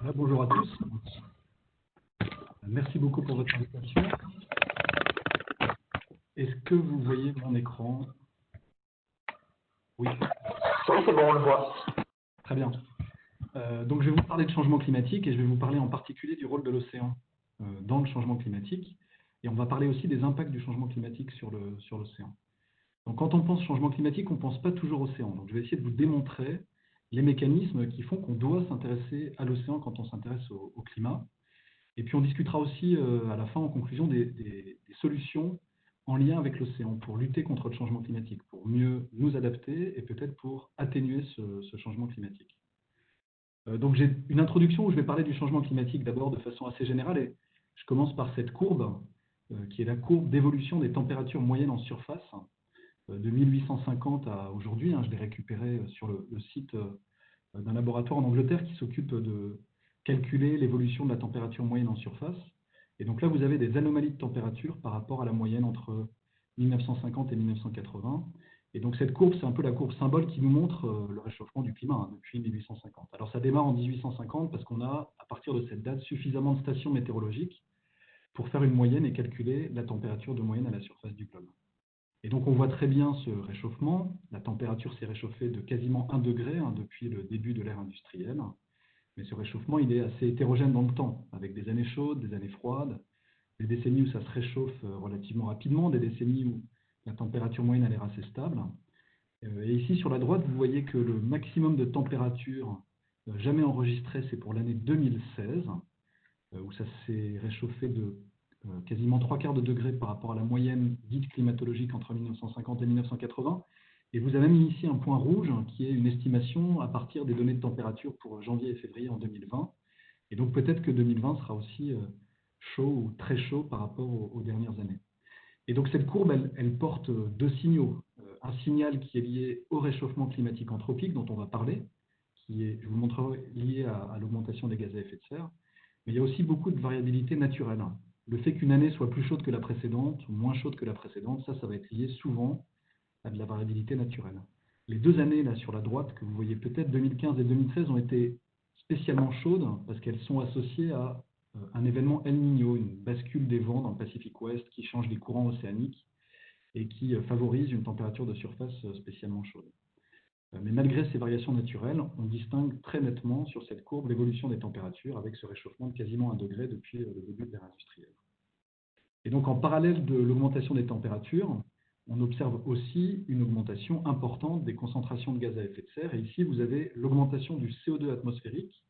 Voilà, bonjour à tous. Merci beaucoup pour votre invitation. Est-ce que vous voyez mon écran? Oui. Oui, c'est bon, on le voit. Très bien. Donc, je vais vous parler de changement climatique et je vais vous parler en particulier du rôle de l'océan dans le changement climatique. Et on va parler aussi des impacts du changement climatique sur l'océan. Donc, quand on pense changement climatique, on ne pense pas toujours océan. Donc, je vais essayer de vous démontrer les mécanismes qui font qu'on doit s'intéresser à l'océan quand on s'intéresse au climat. Et puis, on discutera aussi à la fin, en conclusion, des solutions en lien avec l'océan pour lutter contre le changement climatique, pour mieux nous adapter et peut-être pour atténuer ce changement climatique. Donc, j'ai une introduction où je vais parler du changement climatique d'abord de façon assez générale et je commence par cette courbe qui est la courbe d'évolution des températures moyennes en surface de 1850 à aujourd'hui. Je l'ai récupéré sur le site d'un laboratoire en Angleterre qui s'occupe de calculer l'évolution de la température moyenne en surface. Et donc là, vous avez des anomalies de température par rapport à la moyenne entre 1950 et 1980. Et donc cette courbe, c'est un peu la courbe symbole qui nous montre le réchauffement du climat depuis 1850. Alors ça démarre en 1850 parce qu'on a, à partir de cette date, suffisamment de stations météorologiques pour faire une moyenne et calculer la température de moyenne à la surface du globe. Et donc on voit très bien ce réchauffement. La température s'est réchauffée de quasiment 1 degré depuis le début de l'ère industrielle. Mais ce réchauffement, il est assez hétérogène dans le temps, avec des années chaudes, des années froides, des décennies où ça se réchauffe relativement rapidement, des décennies où la température moyenne a l'air assez stable. Et ici, sur la droite, vous voyez que le maximum de température jamais enregistré, c'est pour l'année 2016, où ça s'est réchauffé de quasiment 3/4 de degré par rapport à la moyenne dite climatologique entre 1950 et 1980. Et vous avez mis ici un point rouge qui est une estimation à partir des données de température pour janvier et février en 2020. Et donc peut-être que 2020 sera aussi chaud ou très chaud par rapport aux dernières années. Et donc cette courbe, elle porte deux signaux. Un signal qui est lié au réchauffement climatique anthropique dont on va parler, qui est, je vous montrerai, lié à l'augmentation des gaz à effet de serre. Mais il y a aussi beaucoup de variabilité naturelle. Le fait qu'une année soit plus chaude que la précédente ou moins chaude que la précédente, ça va être lié souvent à de la variabilité naturelle. Les deux années là sur la droite, que vous voyez peut-être, 2015 et 2016, ont été spécialement chaudes parce qu'elles sont associées à un événement El Niño, une bascule des vents dans le Pacifique Ouest qui change les courants océaniques et qui favorise une température de surface spécialement chaude. Mais malgré ces variations naturelles, on distingue très nettement sur cette courbe l'évolution des températures avec ce réchauffement de quasiment 1 degré depuis le début de l'ère industrielle. Et donc en parallèle de l'augmentation des températures, on observe aussi une augmentation importante des concentrations de gaz à effet de serre. Et ici, vous avez l'augmentation du CO2 atmosphérique.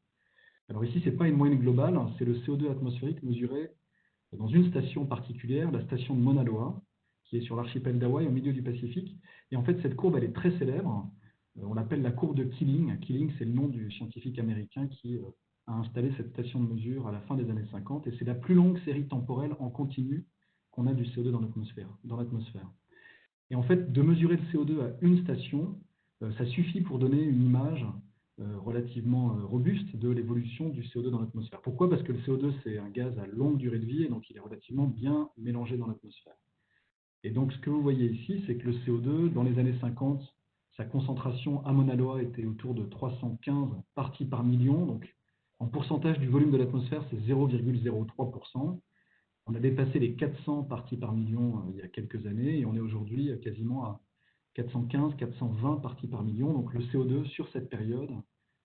Alors ici, ce n'est pas une moyenne globale, c'est le CO2 atmosphérique mesuré dans une station particulière, la station de Mauna Loa, qui est sur l'archipel d'Hawaï, au milieu du Pacifique. Et en fait, cette courbe, elle est très célèbre. On l'appelle la courbe de Keeling. Keeling, c'est le nom du scientifique américain qui a installé cette station de mesure à la fin des années 50. Et c'est la plus longue série temporelle en continu qu'on a du CO2 dans l'atmosphère. Et en fait, de mesurer le CO2 à une station, ça suffit pour donner une image relativement robuste de l'évolution du CO2 dans l'atmosphère. Pourquoi? Parce que le CO2, c'est un gaz à longue durée de vie et donc il est relativement bien mélangé dans l'atmosphère. Et donc, ce que vous voyez ici, c'est que le CO2, dans les années 50, sa concentration à Mauna Loa était autour de 315 parties par million. Donc, en pourcentage du volume de l'atmosphère, c'est 0,03%. On a dépassé les 400 parties par million il y a quelques années et on est aujourd'hui quasiment à 415, 420 parties par million. Donc le CO2 sur cette période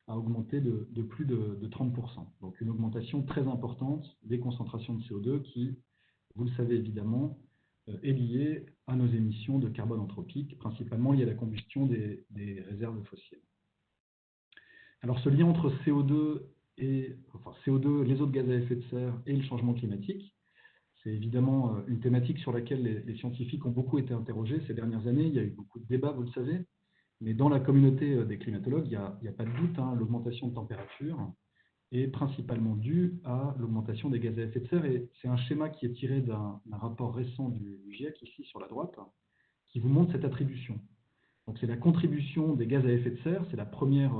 a augmenté de plus de 30%. Donc une augmentation très importante des concentrations de CO2 qui, vous le savez évidemment, est liée à nos émissions de carbone anthropique, principalement liées à la combustion des réserves fossiles. Alors ce lien entre CO2, les autres gaz à effet de serre et le changement climatique, c'est évidemment une thématique sur laquelle les scientifiques ont beaucoup été interrogés ces dernières années. Il y a eu beaucoup de débats, vous le savez, mais dans la communauté des climatologues, il n'y a pas de doute, l'augmentation de température est principalement due à l'augmentation des gaz à effet de serre. Et c'est un schéma qui est tiré d'un rapport récent du GIEC, ici sur la droite, qui vous montre cette attribution. Donc c'est la contribution des gaz à effet de serre, c'est la première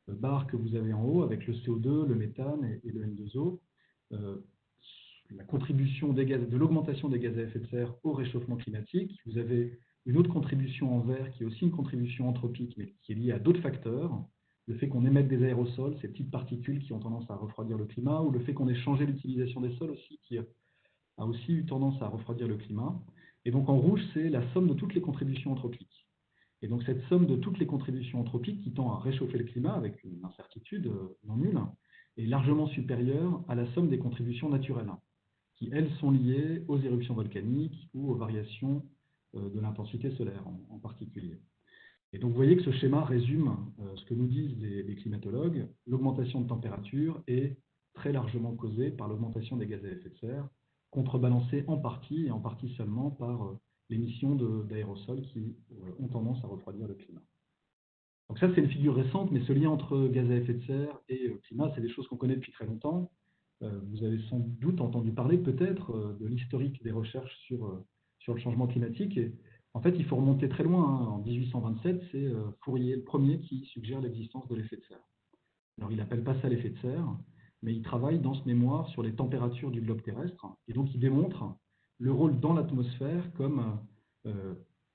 barre que vous avez en haut avec le CO2, le méthane et le N2O. La contribution de l'augmentation des gaz à effet de serre au réchauffement climatique. Vous avez une autre contribution en vert qui est aussi une contribution anthropique, mais qui est liée à d'autres facteurs, le fait qu'on émette des aérosols, ces petites particules qui ont tendance à refroidir le climat, ou le fait qu'on ait changé l'utilisation des sols aussi, qui a aussi eu tendance à refroidir le climat. Et donc en rouge, c'est la somme de toutes les contributions anthropiques. Et donc cette somme de toutes les contributions anthropiques qui tend à réchauffer le climat avec une incertitude non nulle est largement supérieure à la somme des contributions naturelles, qui elles sont liées aux éruptions volcaniques ou aux variations de l'intensité solaire en particulier. Et donc vous voyez que ce schéma résume ce que nous disent les climatologues. L'augmentation de température est très largement causée par l'augmentation des gaz à effet de serre, contrebalancée en partie et en partie seulement par l'émission d'aérosols qui ont tendance à refroidir le climat. Donc ça, c'est une figure récente, mais ce lien entre gaz à effet de serre et climat, c'est des choses qu'on connaît depuis très longtemps. Vous avez sans doute entendu parler peut-être de l'historique des recherches sur le changement climatique. Et en fait, il faut remonter très loin. En 1827, c'est Fourier le premier qui suggère l'existence de l'effet de serre. Alors, il n'appelle pas ça l'effet de serre, mais il travaille dans ce mémoire sur les températures du globe terrestre. Et donc, il démontre le rôle dans l'atmosphère comme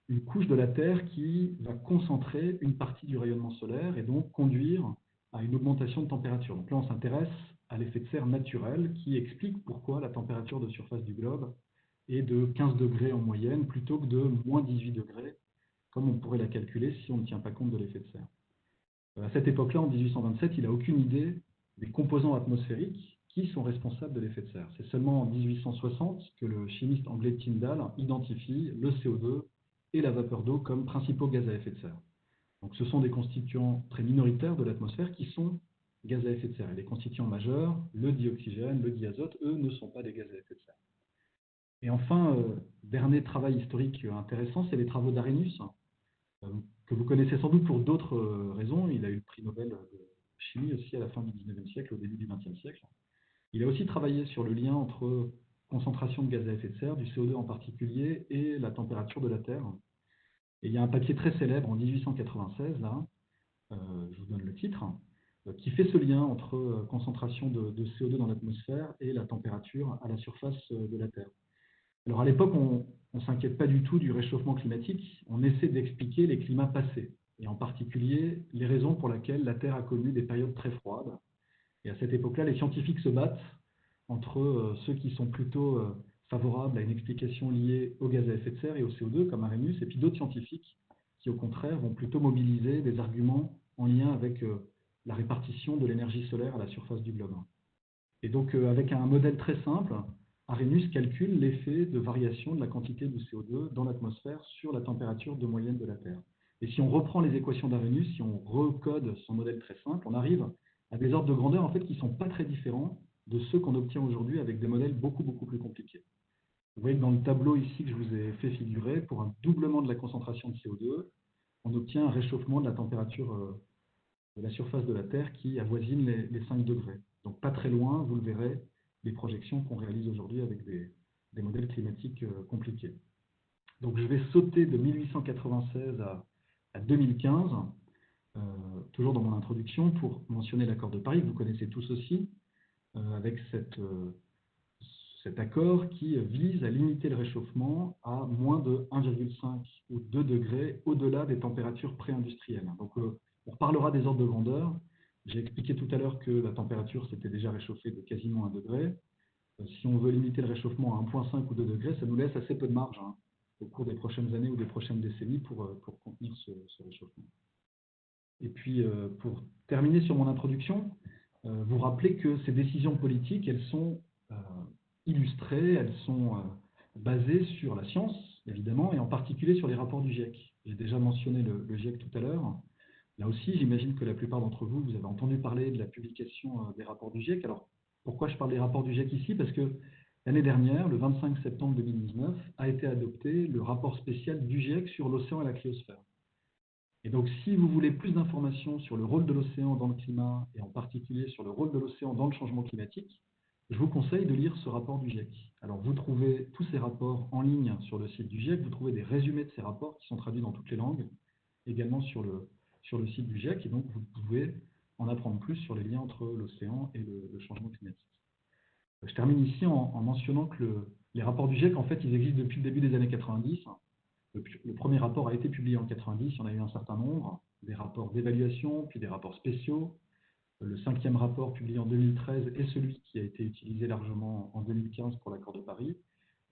une couche de la Terre qui va concentrer une partie du rayonnement solaire et donc conduire à une augmentation de température. Donc là, on s'intéresse à l'effet de serre naturel qui explique pourquoi la température de surface du globe est de 15 degrés en moyenne plutôt que de moins 18 degrés, comme on pourrait la calculer si on ne tient pas compte de l'effet de serre. À cette époque-là, en 1827, il n'a aucune idée des composants atmosphériques qui sont responsables de l'effet de serre. C'est seulement en 1860 que le chimiste anglais Tyndall identifie le CO2 et la vapeur d'eau comme principaux gaz à effet de serre. Donc, ce sont des constituants très minoritaires de l'atmosphère qui sont gaz à effet de serre. Et les constituants majeurs, le dioxygène, le diazote, eux, ne sont pas des gaz à effet de serre. Et enfin, dernier travail historique intéressant, c'est les travaux d'Arrhenius, que vous connaissez sans doute pour d'autres raisons. Il a eu le prix Nobel de chimie aussi à la fin du 19e siècle, au début du 20e siècle. Il a aussi travaillé sur le lien entre concentration de gaz à effet de serre, du CO2 en particulier, et la température de la Terre. Et il y a un papier très célèbre en 1896, là, je vous donne le titre, qui fait ce lien entre concentration de CO2 dans l'atmosphère et la température à la surface de la Terre. Alors à l'époque, on ne s'inquiète pas du tout du réchauffement climatique, on essaie d'expliquer les climats passés, et en particulier les raisons pour lesquelles la Terre a connu des périodes très froides. Et à cette époque-là, les scientifiques se battent entre ceux qui sont plutôt favorables à une explication liée au gaz à effet de serre et au CO2, comme Arrhenius, et puis d'autres scientifiques qui, au contraire, vont plutôt mobiliser des arguments en lien avec la répartition de l'énergie solaire à la surface du globe. Et donc, avec un modèle très simple, Arrhenius calcule l'effet de variation de la quantité de CO2 dans l'atmosphère sur la température de moyenne de la Terre. Et si on reprend les équations d'Arrhenius, si on recode son modèle très simple, on arrive à des ordres de grandeur en fait, qui ne sont pas très différents de ceux qu'on obtient aujourd'hui avec des modèles beaucoup plus compliqués. Vous voyez que dans le tableau ici que je vous ai fait figurer, pour un doublement de la concentration de CO2, on obtient un réchauffement de la température de la surface de la Terre qui avoisine les 5 degrés. Donc pas très loin, vous le verrez, des projections qu'on réalise aujourd'hui avec des modèles climatiques compliqués. Donc je vais sauter de 1896 à 2015, toujours dans mon introduction, pour mentionner l'accord de Paris, que vous connaissez tous aussi, avec cet accord qui vise à limiter le réchauffement à moins de 1,5 ou 2 degrés au-delà des températures pré-industrielles. Donc on reparlera des ordres de grandeur. J'ai expliqué tout à l'heure que la température s'était déjà réchauffée de quasiment 1 degré. Si on veut limiter le réchauffement à 1,5 ou 2 degrés, ça nous laisse assez peu de marge au cours des prochaines années ou des prochaines décennies pour contenir ce réchauffement. Et puis, pour terminer sur mon introduction, vous rappelez que ces décisions politiques, elles sont illustrées, elles sont basées sur la science, évidemment, et en particulier sur les rapports du GIEC. J'ai déjà mentionné le GIEC tout à l'heure. Là aussi, j'imagine que la plupart d'entre vous, vous avez entendu parler de la publication des rapports du GIEC. Alors, pourquoi je parle des rapports du GIEC ici? Parce que l'année dernière, le 25 septembre 2019, a été adopté le rapport spécial du GIEC sur l'océan et la cryosphère. Et donc, si vous voulez plus d'informations sur le rôle de l'océan dans le climat, et en particulier sur le rôle de l'océan dans le changement climatique, je vous conseille de lire ce rapport du GIEC. Alors, vous trouvez tous ces rapports en ligne sur le site du GIEC, vous trouvez des résumés de ces rapports qui sont traduits dans toutes les langues, également sur le site du GIEC, et donc vous pouvez en apprendre plus sur les liens entre l'océan et le changement climatique. Je termine ici en mentionnant que les rapports du GIEC, en fait, ils existent depuis le début des années 90. Le premier rapport a été publié en 90, il y en a eu un certain nombre, des rapports d'évaluation, puis des rapports spéciaux. Le 5e rapport publié en 2013 est celui qui a été utilisé largement en 2015 pour l'accord de Paris.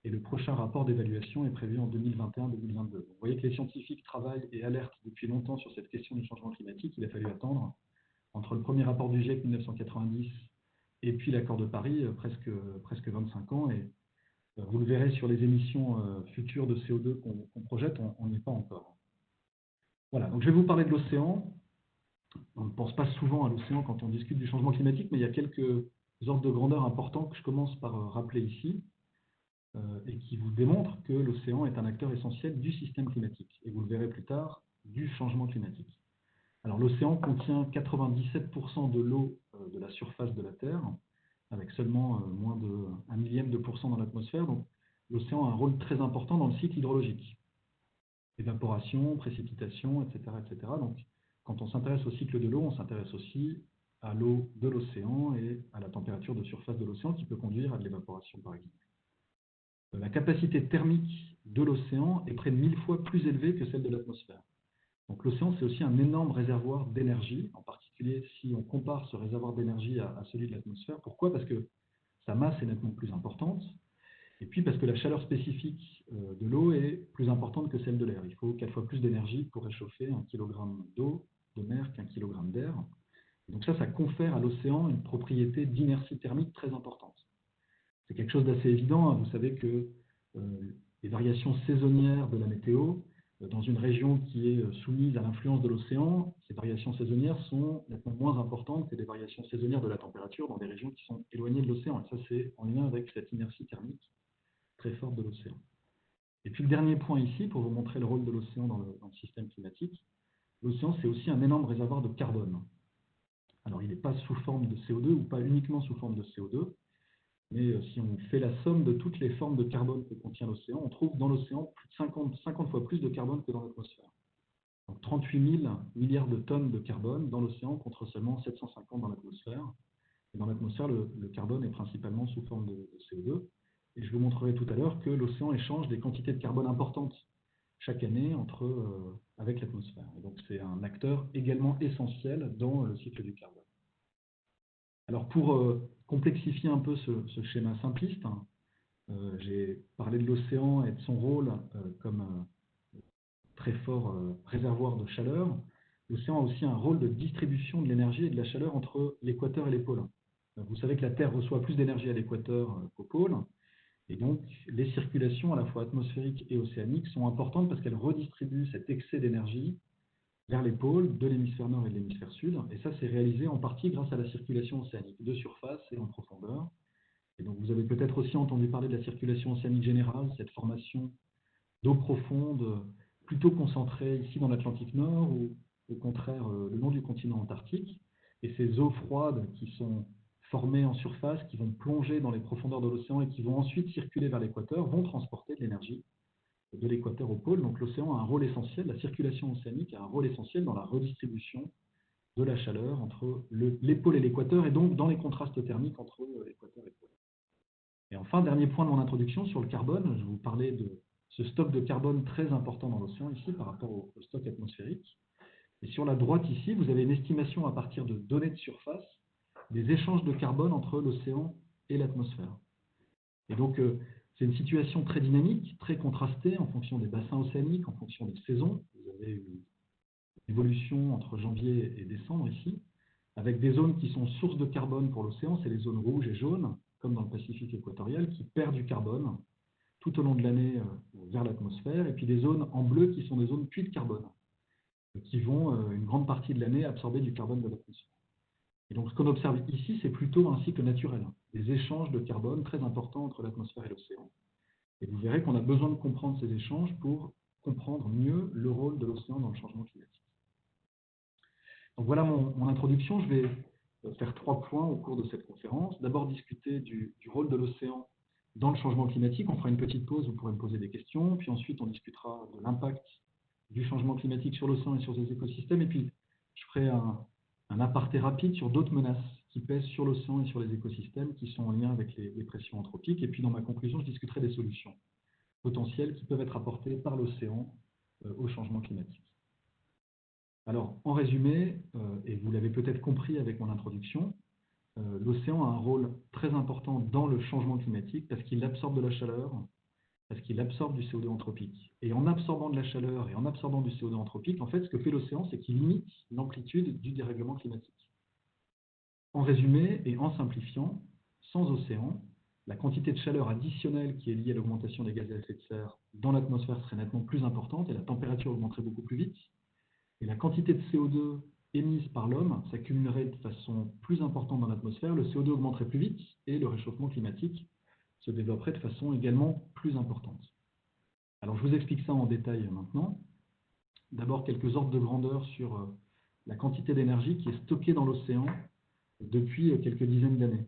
Et le prochain rapport d'évaluation est prévu en 2021-2022. Vous voyez que les scientifiques travaillent et alertent depuis longtemps sur cette question du changement climatique. Il a fallu attendre entre le premier rapport du GIEC 1990 et puis l'accord de Paris, presque 25 ans. Et vous le verrez sur les émissions futures de CO2 qu'on projette, on n'y est pas encore. Voilà, donc je vais vous parler de l'océan. On ne pense pas souvent à l'océan quand on discute du changement climatique, mais il y a quelques ordres de grandeur importants que je commence par rappeler ici et qui vous démontrent que l'océan est un acteur essentiel du système climatique. Et vous le verrez plus tard, du changement climatique. Alors l'océan contient 97% de l'eau de la surface de la Terre, avec seulement moins de 1 millième de % dans l'atmosphère. Donc l'océan a un rôle très important dans le cycle hydrologique. Évaporation, précipitation, etc., etc. Donc quand on s'intéresse au cycle de l'eau, on s'intéresse aussi à l'eau de l'océan et à la température de surface de l'océan qui peut conduire à de l'évaporation, par exemple. La capacité thermique de l'océan est près de 1000 fois plus élevée que celle de l'atmosphère. Donc l'océan, c'est aussi un énorme réservoir d'énergie, en particulier si on compare ce réservoir d'énergie à celui de l'atmosphère. Pourquoi? Parce que sa masse est nettement plus importante, et puis parce que la chaleur spécifique de l'eau est plus importante que celle de l'air. Il faut 4 fois plus d'énergie pour réchauffer 1 kg d'eau de mer qu'1 kg d'air. Donc ça confère à l'océan une propriété d'inertie thermique très importante. C'est quelque chose d'assez évident. Vous savez que les variations saisonnières de la météo, dans une région qui est soumise à l'influence de l'océan, ces variations saisonnières sont nettement moins importantes que les variations saisonnières de la température dans des régions qui sont éloignées de l'océan. Et ça, c'est en lien avec cette inertie thermique très forte de l'océan. Et puis le dernier point ici, pour vous montrer le rôle de l'océan dans le système climatique, l'océan, c'est aussi un énorme réservoir de carbone. Alors, il n'est pas sous forme de CO2 ou pas uniquement sous forme de CO2, mais si on fait la somme de toutes les formes de carbone que contient l'océan, on trouve dans l'océan plus de 50 fois plus de carbone que dans l'atmosphère. Donc 38 000 milliards de tonnes de carbone dans l'océan contre seulement 750 dans l'atmosphère. Et dans l'atmosphère, le carbone est principalement sous forme de CO2. Et je vous montrerai tout à l'heure que l'océan échange des quantités de carbone importantes chaque année avec l'atmosphère. Et donc c'est un acteur également essentiel dans le cycle du carbone. Alors pour complexifier un peu ce schéma simpliste, j'ai parlé de l'océan et de son rôle comme très fort réservoir de chaleur. L'océan a aussi un rôle de distribution de l'énergie et de la chaleur entre l'équateur et les pôles. Vous savez que la Terre reçoit plus d'énergie à l'équateur qu'au pôle, et donc les circulations à la fois atmosphériques et océaniques sont importantes parce qu'elles redistribuent cet excès d'énergie vers les pôles de l'hémisphère nord et de l'hémisphère sud, et ça c'est réalisé en partie grâce à la circulation océanique, de surface et en profondeur. Et donc vous avez peut-être aussi entendu parler de la circulation océanique générale, cette formation d'eau profonde plutôt concentrée ici dans l'Atlantique Nord ou au contraire le long du continent antarctique. Et ces eaux froides qui sont formées en surface, qui vont plonger dans les profondeurs de l'océan et qui vont ensuite circuler vers l'équateur, vont transporter de l'énergie de l'équateur au pôle. Donc l'océan a un rôle essentiel, la circulation océanique a un rôle essentiel dans la redistribution de la chaleur entre les pôles et l'équateur, et donc dans les contrastes thermiques entre l'équateur et le pôle. Et enfin, dernier point de mon introduction sur le carbone, je vais vous parler de ce stock de carbone très important dans l'océan ici par rapport au stock atmosphérique. Et sur la droite ici, vous avez une estimation à partir de données de surface des échanges de carbone entre l'océan et l'atmosphère. Et donc, c'est une situation très dynamique, très contrastée en fonction des bassins océaniques, en fonction des saisons. Vous avez une évolution entre janvier et décembre ici, avec des zones qui sont sources de carbone pour l'océan, c'est les zones rouges et jaunes, comme dans le Pacifique équatorial, qui perdent du carbone tout au long de l'année vers l'atmosphère, et puis des zones en bleu qui sont des zones puits de carbone, qui vont une grande partie de l'année absorber du carbone de l'atmosphère. Et donc ce qu'on observe ici, c'est plutôt un cycle naturel, des échanges de carbone très importants entre l'atmosphère et l'océan. Et vous verrez qu'on a besoin de comprendre ces échanges pour comprendre mieux le rôle de l'océan dans le changement climatique. Donc voilà mon introduction. Je vais faire 3 points au cours de cette conférence. D'abord discuter du rôle de l'océan dans le changement climatique. On fera une petite pause, vous pourrez me poser des questions. Puis ensuite, on discutera de l'impact du changement climatique sur l'océan et sur ses écosystèmes. Et puis, je ferai un aparté rapide sur d'autres menaces qui pèsent sur l'océan et sur les écosystèmes qui sont en lien avec les pressions anthropiques. Et puis, dans ma conclusion, je discuterai des solutions potentiels qui peuvent être apportés par l'océan au changement climatique. Alors, en résumé, et vous l'avez peut-être compris avec mon introduction, l'océan a un rôle très important dans le changement climatique parce qu'il absorbe de la chaleur, parce qu'il absorbe du CO2 anthropique. Et en absorbant de la chaleur et en absorbant du CO2 anthropique, en fait, ce que fait l'océan, c'est qu'il limite l'amplitude du dérèglement climatique. En résumé et en simplifiant, sans océan, la quantité de chaleur additionnelle qui est liée à l'augmentation des gaz à effet de serre dans l'atmosphère serait nettement plus importante et la température augmenterait beaucoup plus vite. Et la quantité de CO2 émise par l'homme s'accumulerait de façon plus importante dans l'atmosphère, le CO2 augmenterait plus vite et le réchauffement climatique se développerait de façon également plus importante. Alors je vous explique ça en détail maintenant. D'abord quelques ordres de grandeur sur la quantité d'énergie qui est stockée dans l'océan depuis quelques dizaines d'années.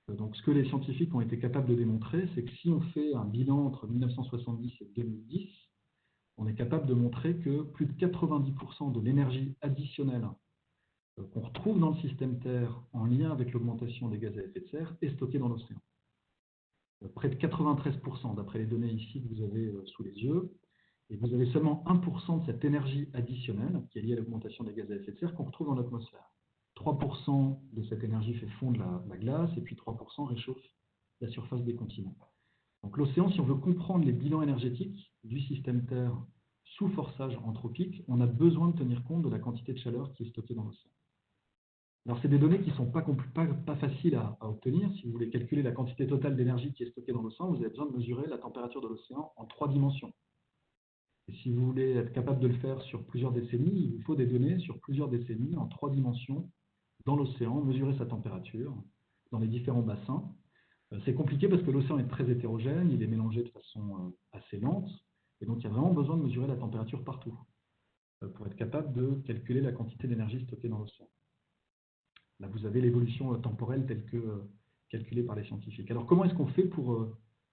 Donc ce que les scientifiques ont été capables de démontrer, c'est que si on fait un bilan entre 1970 et 2010, on est capable de montrer que plus de 90% de l'énergie additionnelle qu'on retrouve dans le système Terre en lien avec l'augmentation des gaz à effet de serre est stockée dans l'océan. Près de 93% d'après les données ici que vous avez sous les yeux, et vous avez seulement 1% de cette énergie additionnelle qui est liée à l'augmentation des gaz à effet de serre qu'on retrouve dans l'atmosphère. 3% de cette énergie fait fondre la glace et puis 3% réchauffe la surface des continents. Donc l'océan, si on veut comprendre les bilans énergétiques du système Terre sous forçage anthropique, on a besoin de tenir compte de la quantité de chaleur qui est stockée dans l'océan. Alors c'est des données qui ne sont pas faciles à obtenir. Si vous voulez calculer la quantité totale d'énergie qui est stockée dans l'océan, vous avez besoin de mesurer la température de l'océan en 3 dimensions. Et si vous voulez être capable de le faire sur plusieurs décennies, il vous faut des données sur plusieurs décennies en 3 dimensions dans l'océan, mesurer sa température dans les différents bassins. C'est compliqué parce que l'océan est très hétérogène, il est mélangé de façon assez lente, et donc il y a vraiment besoin de mesurer la température partout pour être capable de calculer la quantité d'énergie stockée dans l'océan. Là, vous avez l'évolution temporelle telle que calculée par les scientifiques. Alors, comment est-ce qu'on fait pour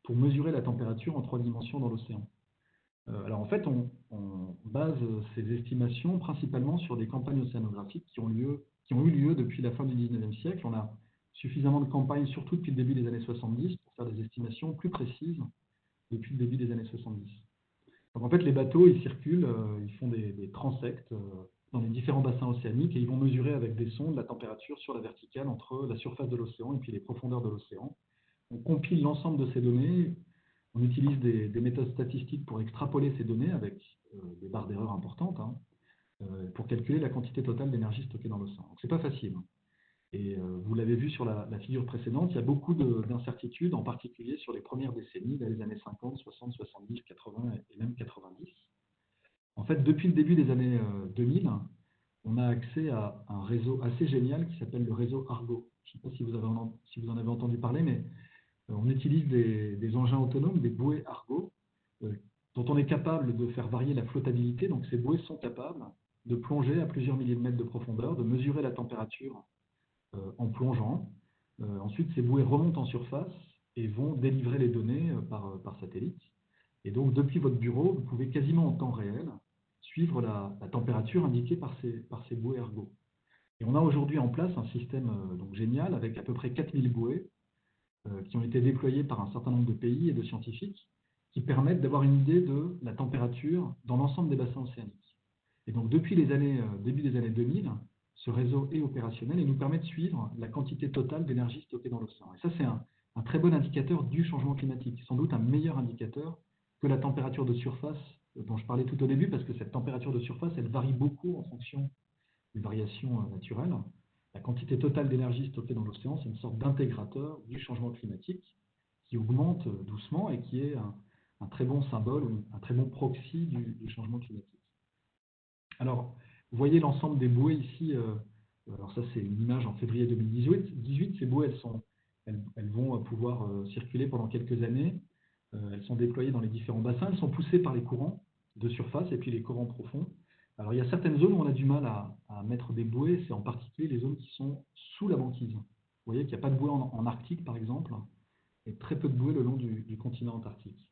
mesurer la température en 3 dimensions dans l'océan? Alors, en fait, on base ces estimations principalement sur des campagnes océanographiques qui ont eu lieu depuis la fin du 19e siècle. On a suffisamment de campagnes, surtout depuis le début des années 70, pour faire des estimations plus précises depuis le début des années 70. Donc, en fait, les bateaux, ils circulent, ils font des transects dans les différents bassins océaniques et ils vont mesurer avec des sondes la température sur la verticale entre la surface de l'océan et puis les profondeurs de l'océan. On compile l'ensemble de ces données, on utilise des méthodes statistiques pour extrapoler ces données avec des barres d'erreur importantes pour calculer la quantité totale d'énergie stockée dans l'océan. Donc c'est pas facile. Et vous l'avez vu sur la figure précédente, il y a beaucoup d'incertitudes, en particulier sur les premières décennies, les années 50, 60, 70, 80 et même 90. En fait, depuis le début des années 2000, on a accès à un réseau assez génial qui s'appelle le réseau Argo. Je ne sais pas si vous en avez entendu parler, mais on utilise des engins autonomes, des bouées Argo, dont on est capable de faire varier la flottabilité. Donc ces bouées sont capables de plonger à plusieurs milliers de mètres de profondeur, de mesurer la température en plongeant. Ensuite, ces bouées remontent en surface et vont délivrer les données par satellite. Et donc, depuis votre bureau, vous pouvez quasiment en temps réel suivre la température indiquée par ces bouées Argo. Et on a aujourd'hui en place un système donc génial avec à peu près 4000 bouées qui ont été déployées par un certain nombre de pays et de scientifiques qui permettent d'avoir une idée de la température dans l'ensemble des bassins océaniques. Et donc, depuis début des années 2000, ce réseau est opérationnel et nous permet de suivre la quantité totale d'énergie stockée dans l'océan. Et ça, c'est un très bon indicateur du changement climatique, sans doute un meilleur indicateur que la température de surface dont je parlais tout au début, parce que cette température de surface, elle varie beaucoup en fonction des variations naturelles. La quantité totale d'énergie stockée dans l'océan, c'est une sorte d'intégrateur du changement climatique qui augmente doucement et qui est un très bon symbole, un très bon proxy du changement climatique. Alors, vous voyez l'ensemble des bouées ici. Alors ça, c'est une image en février 2018. Ces bouées, elles vont pouvoir circuler pendant quelques années. Elles sont déployées dans les différents bassins. Elles sont poussées par les courants de surface et puis les courants profonds. Alors, il y a certaines zones où on a du mal à mettre des bouées. C'est en particulier les zones qui sont sous la banquise. Vous voyez qu'il n'y a pas de bouées en Arctique, par exemple, et très peu de bouées le long du continent antarctique.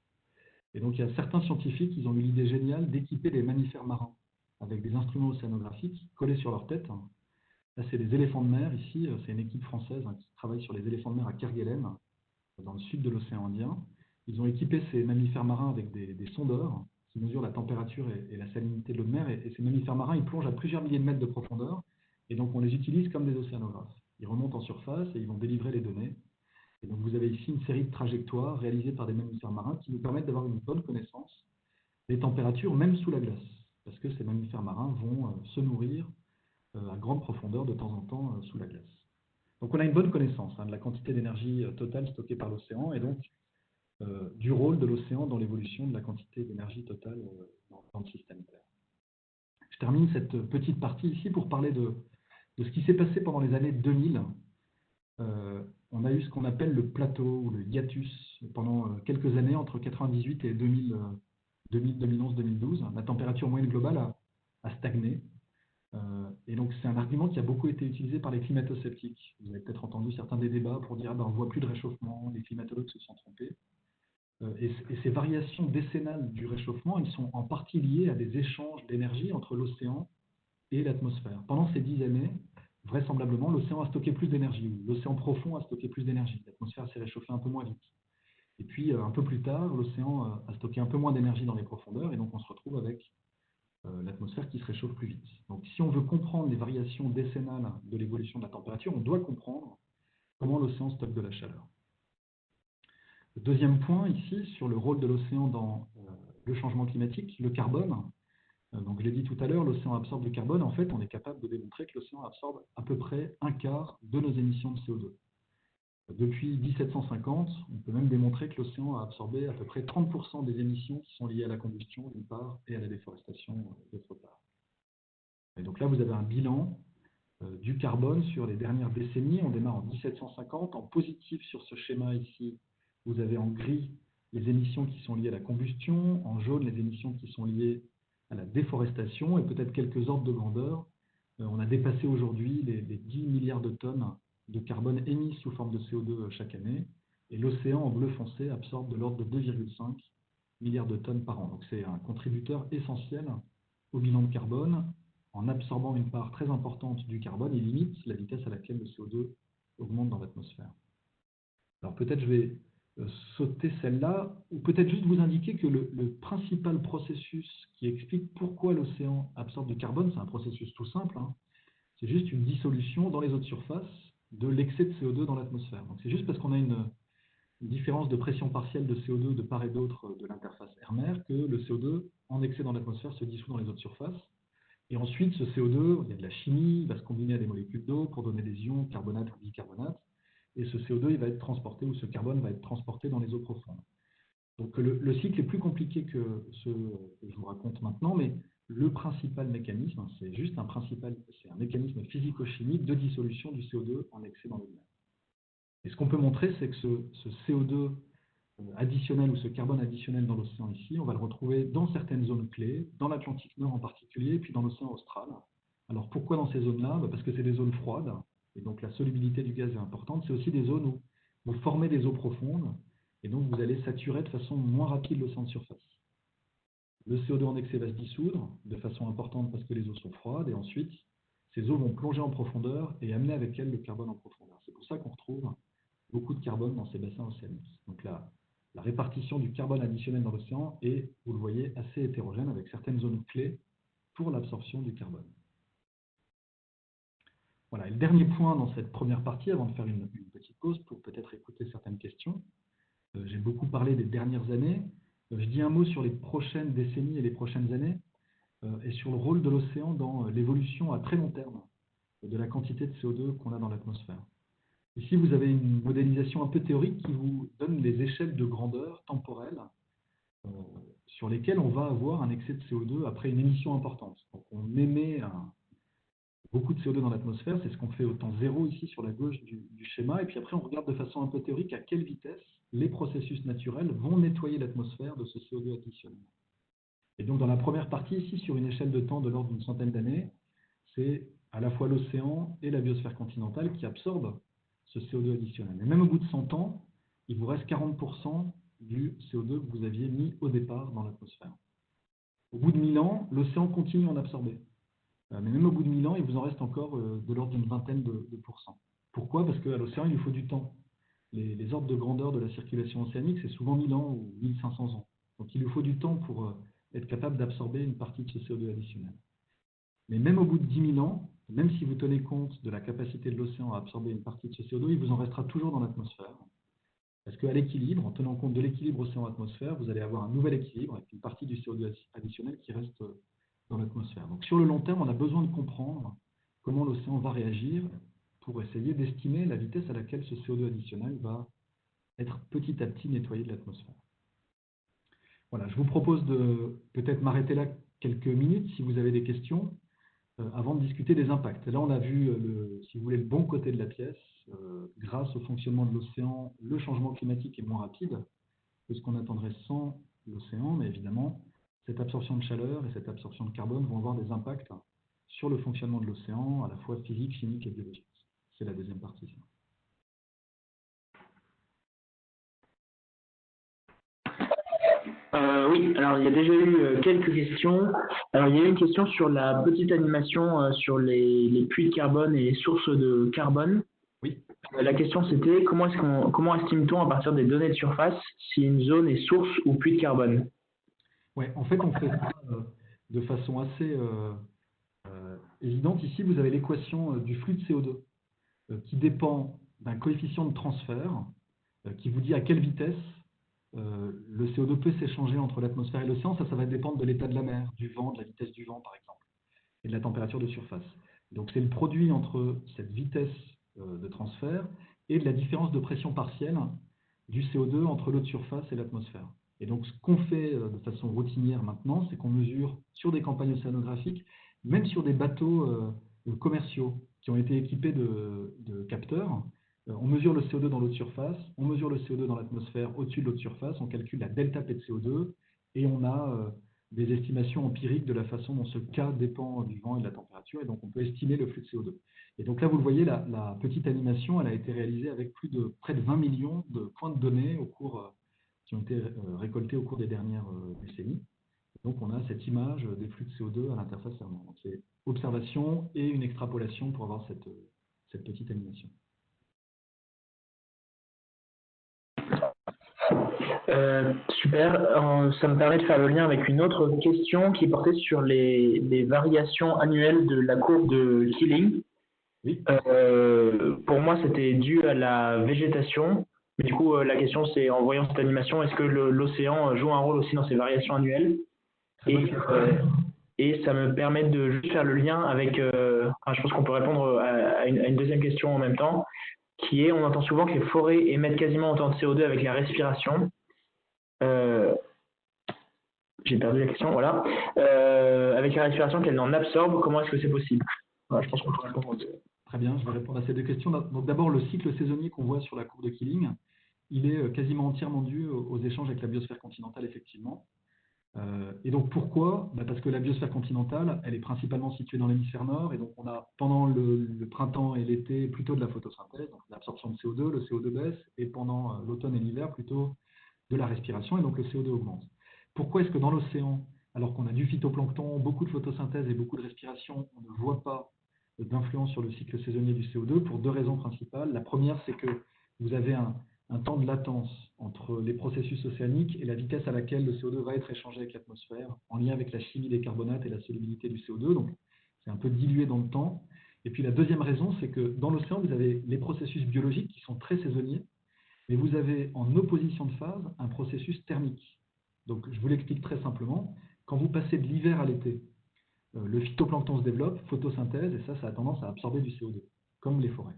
Et donc, il y a certains scientifiques qui ont eu l'idée géniale d'équiper les mammifères marins avec des instruments océanographiques collés sur leur tête. Là, c'est des éléphants de mer. Ici, c'est une équipe française qui travaille sur les éléphants de mer à Kerguelen, dans le sud de l'océan Indien. Ils ont équipé ces mammifères marins avec des sondeurs qui mesurent la température et la salinité de l'eau de mer. Et ces mammifères marins, ils plongent à plusieurs milliers de mètres de profondeur. Et donc, on les utilise comme des océanographes. Ils remontent en surface et ils vont délivrer les données. Et donc, vous avez ici une série de trajectoires réalisées par des mammifères marins qui nous permettent d'avoir une bonne connaissance des températures, même sous la glace. Parce que ces mammifères marins vont se nourrir à grande profondeur de temps en temps sous la glace. Donc, on a une bonne connaissance de la quantité d'énergie totale stockée par l'océan et donc du rôle de l'océan dans l'évolution de la quantité d'énergie totale dans le système Terre. Je termine cette petite partie ici pour parler de ce qui s'est passé pendant les années 2000. On a eu ce qu'on appelle le plateau ou le hiatus pendant quelques années, entre 1998 et 2011, 2012. La température moyenne globale a stagné. Et donc, c'est un argument qui a beaucoup été utilisé par les climato-sceptiques. Vous avez peut-être entendu certains des débats pour dire on ne voit plus de réchauffement, les climatologues se sont trompés. Et ces variations décennales du réchauffement, elles sont en partie liées à des échanges d'énergie entre l'océan et l'atmosphère. Pendant ces 10 années, vraisemblablement, l'océan a stocké plus d'énergie, l'océan profond a stocké plus d'énergie, l'atmosphère s'est réchauffée un peu moins vite. Et puis, un peu plus tard, l'océan a stocké un peu moins d'énergie dans les profondeurs, et donc on se retrouve avec l'atmosphère qui se réchauffe plus vite. Donc, si on veut comprendre les variations décennales de l'évolution de la température, on doit comprendre comment l'océan stocke de la chaleur. Le deuxième point ici, sur le rôle de l'océan dans le changement climatique, le carbone. Donc, je l'ai dit tout à l'heure, l'océan absorbe du carbone. En fait, on est capable de démontrer que l'océan absorbe à peu près un quart de nos émissions de CO2. Depuis 1750, on peut même démontrer que l'océan a absorbé à peu près 30% des émissions qui sont liées à la combustion d'une part et à la déforestation d'autre part. Et donc là, vous avez un bilan du carbone sur les dernières décennies. On démarre en 1750. En positif sur ce schéma ici, vous avez en gris les émissions qui sont liées à la combustion, en jaune les émissions qui sont liées à la déforestation, et peut-être quelques ordres de grandeur. On a dépassé aujourd'hui les 10 milliards de tonnes de carbone émis sous forme de CO2 chaque année, et l'océan en bleu foncé absorbe de l'ordre de 2,5 milliards de tonnes par an. Donc c'est un contributeur essentiel au bilan de carbone. En absorbant une part très importante du carbone, il limite la vitesse à laquelle le CO2 augmente dans l'atmosphère. Alors peut-être je vais sauter celle-là, ou peut-être juste vous indiquer que le principal processus qui explique pourquoi l'océan absorbe du carbone, c'est un processus tout simple, c'est juste une dissolution dans les eaux de surface de l'excès de CO2 dans l'atmosphère. Donc c'est juste parce qu'on a une différence de pression partielle de CO2 de part et d'autre de l'interface air-mer que le CO2 en excès dans l'atmosphère se dissout dans les eaux de surface. Et ensuite, ce CO2, il y a de la chimie, il va se combiner à des molécules d'eau pour donner des ions, carbonate ou bicarbonate. Et ce CO2, il va être transporté, ou ce carbone va être transporté dans les eaux profondes. Donc le cycle est plus compliqué que ce que je vous raconte maintenant, mais le principal mécanisme, c'est juste c'est un mécanisme physico-chimique de dissolution du CO2 en excès dans l'eau de mer. Et ce qu'on peut montrer, c'est que ce CO2 additionnel ou ce carbone additionnel dans l'océan ici, on va le retrouver dans certaines zones clés, dans l'Atlantique Nord en particulier, et puis dans l'océan austral. Alors pourquoi dans ces zones-là? Parce que c'est des zones froides, et donc la solubilité du gaz est importante. C'est aussi des zones où vous formez des eaux profondes, et donc vous allez saturer de façon moins rapide l'océan de surface. Le CO2 en excès va se dissoudre de façon importante parce que les eaux sont froides, et ensuite ces eaux vont plonger en profondeur et amener avec elles le carbone en profondeur. C'est pour ça qu'on retrouve beaucoup de carbone dans ces bassins océaniques. Donc là, la répartition du carbone additionnel dans l'océan est, vous le voyez, assez hétérogène avec certaines zones clés pour l'absorption du carbone. Voilà, et le dernier point dans cette première partie, avant de faire une petite pause pour peut-être écouter certaines questions, j'ai beaucoup parlé des dernières années. Je dis un mot sur les prochaines décennies et les prochaines années, et sur le rôle de l'océan dans l'évolution à très long terme de la quantité de CO2 qu'on a dans l'atmosphère. Ici, vous avez une modélisation un peu théorique qui vous donne les échelles de grandeur temporelle sur lesquelles on va avoir un excès de CO2 après une émission importante. Donc, on émet beaucoup de CO2 dans l'atmosphère, c'est ce qu'on fait au temps zéro ici sur la gauche du schéma, et puis après on regarde de façon un peu théorique à quelle vitesse les processus naturels vont nettoyer l'atmosphère de ce CO2 additionnel. Et donc dans la première partie ici, sur une échelle de temps de l'ordre d'une centaine d'années, c'est à la fois l'océan et la biosphère continentale qui absorbent ce CO2 additionnel. Et même au bout de 100 ans, il vous reste 40% du CO2 que vous aviez mis au départ dans l'atmosphère. Au bout de 1000 ans, l'océan continue à en absorber. Mais même au bout de 1000 ans, il vous en reste encore de l'ordre d'une vingtaine de pourcents. Pourquoi? Parce qu'à l'océan, il lui faut du temps les ordres de grandeur de la circulation océanique, c'est souvent 1000 ans ou 1500 ans. Donc il lui faut du temps pour être capable d'absorber une partie de ce CO2 additionnel. Mais même au bout de 10 000 ans, même si vous tenez compte de la capacité de l'océan à absorber une partie de ce CO2, il vous en restera toujours dans l'atmosphère. Parce qu'à l'équilibre, en tenant compte de l'équilibre océan-atmosphère, vous allez avoir un nouvel équilibre avec une partie du CO2 additionnel qui reste dans l'atmosphère. Donc sur le long terme, on a besoin de comprendre comment l'océan va réagir pour essayer d'estimer la vitesse à laquelle ce CO2 additionnel va être petit à petit nettoyé de l'atmosphère. Voilà, je vous propose de peut-être m'arrêter là quelques minutes si vous avez des questions avant de discuter des impacts. Là, on a vu, si vous voulez, le bon côté de la pièce. Grâce au fonctionnement de l'océan, le changement climatique est moins rapide que ce qu'on attendrait sans l'océan, mais évidemment, cette absorption de chaleur et cette absorption de carbone vont avoir des impacts sur le fonctionnement de l'océan, à la fois physique, chimique et biologique. C'est la deuxième partie. Oui, alors il y a déjà eu quelques questions. Alors il y a eu une question sur la petite animation sur les puits de carbone et les sources de carbone. Oui. La question c'était comment estime-t-on à partir des données de surface si une zone est source ou puits de carbone? Ouais, en fait, on fait ça de façon assez évidente. Ici, vous avez l'équation du flux de CO2 qui dépend d'un coefficient de transfert qui vous dit à quelle vitesse le CO2 peut s'échanger entre l'atmosphère et l'océan. Ça va dépendre de l'état de la mer, du vent, de la vitesse du vent, par exemple, et de la température de surface. Donc, c'est le produit entre cette vitesse de transfert et de la différence de pression partielle du CO2 entre l'eau de surface et l'atmosphère. Et donc, ce qu'on fait de façon routinière maintenant, c'est qu'on mesure sur des campagnes océanographiques, même sur des bateaux commerciaux qui ont été équipés de capteurs. On mesure le CO2 dans l'eau de surface, on mesure le CO2 dans l'atmosphère au-dessus de l'eau de surface, on calcule la delta P de CO2 et on a des estimations empiriques de la façon dont ce K dépend du vent et de la température, et donc on peut estimer le flux de CO2. Et donc là, vous le voyez, la petite animation, elle a été réalisée avec près de 20 millions de points de données qui ont été récoltés au cours des dernières décennies. Donc on a cette image des flux de CO2 à l'interface thermale. Donc c'est observation et une extrapolation pour avoir cette petite animation. Super, ça me permet de faire le lien avec une autre question qui portait sur les variations annuelles de la courbe de Keeling. Oui. Pour moi, c'était dû à la végétation. Mais du coup, la question, c'est en voyant cette animation, est-ce que l'océan joue un rôle aussi dans ces variations annuelles? Et ça me permet de juste faire le lien avec, je pense qu'on peut répondre à une deuxième question en même temps, qui est, on entend souvent que les forêts émettent quasiment autant de CO2 avec la respiration. J'ai perdu la question, voilà. Avec la respiration qu'elle en absorbe, comment est-ce que c'est possible? Voilà, je pense qu'on peut répondre. Très bien, je vais répondre à ces deux questions. Donc d'abord, le cycle saisonnier qu'on voit sur la courbe de Keeling, il est quasiment entièrement dû aux échanges avec la biosphère continentale, effectivement. Et donc pourquoi? Parce que la biosphère continentale, elle est principalement située dans l'hémisphère nord, et donc on a pendant le printemps et l'été plutôt de la photosynthèse, donc l'absorption de CO2, le CO2 baisse, et pendant l'automne et l'hiver plutôt de la respiration, et donc le CO2 augmente. Pourquoi est-ce que dans l'océan, alors qu'on a du phytoplancton, beaucoup de photosynthèse et beaucoup de respiration, on ne voit pas d'influence sur le cycle saisonnier du CO2? Pour deux raisons principales. La première, c'est que vous avez un temps de latence entre les processus océaniques et la vitesse à laquelle le CO2 va être échangé avec l'atmosphère, en lien avec la chimie des carbonates et la solubilité du CO2. Donc, c'est un peu dilué dans le temps. Et puis la deuxième raison, c'est que dans l'océan, vous avez les processus biologiques qui sont très saisonniers, mais vous avez en opposition de phase un processus thermique. Donc, je vous l'explique très simplement. Quand vous passez de l'hiver à l'été, le phytoplancton se développe, photosynthèse, et ça a tendance à absorber du CO2, comme les forêts.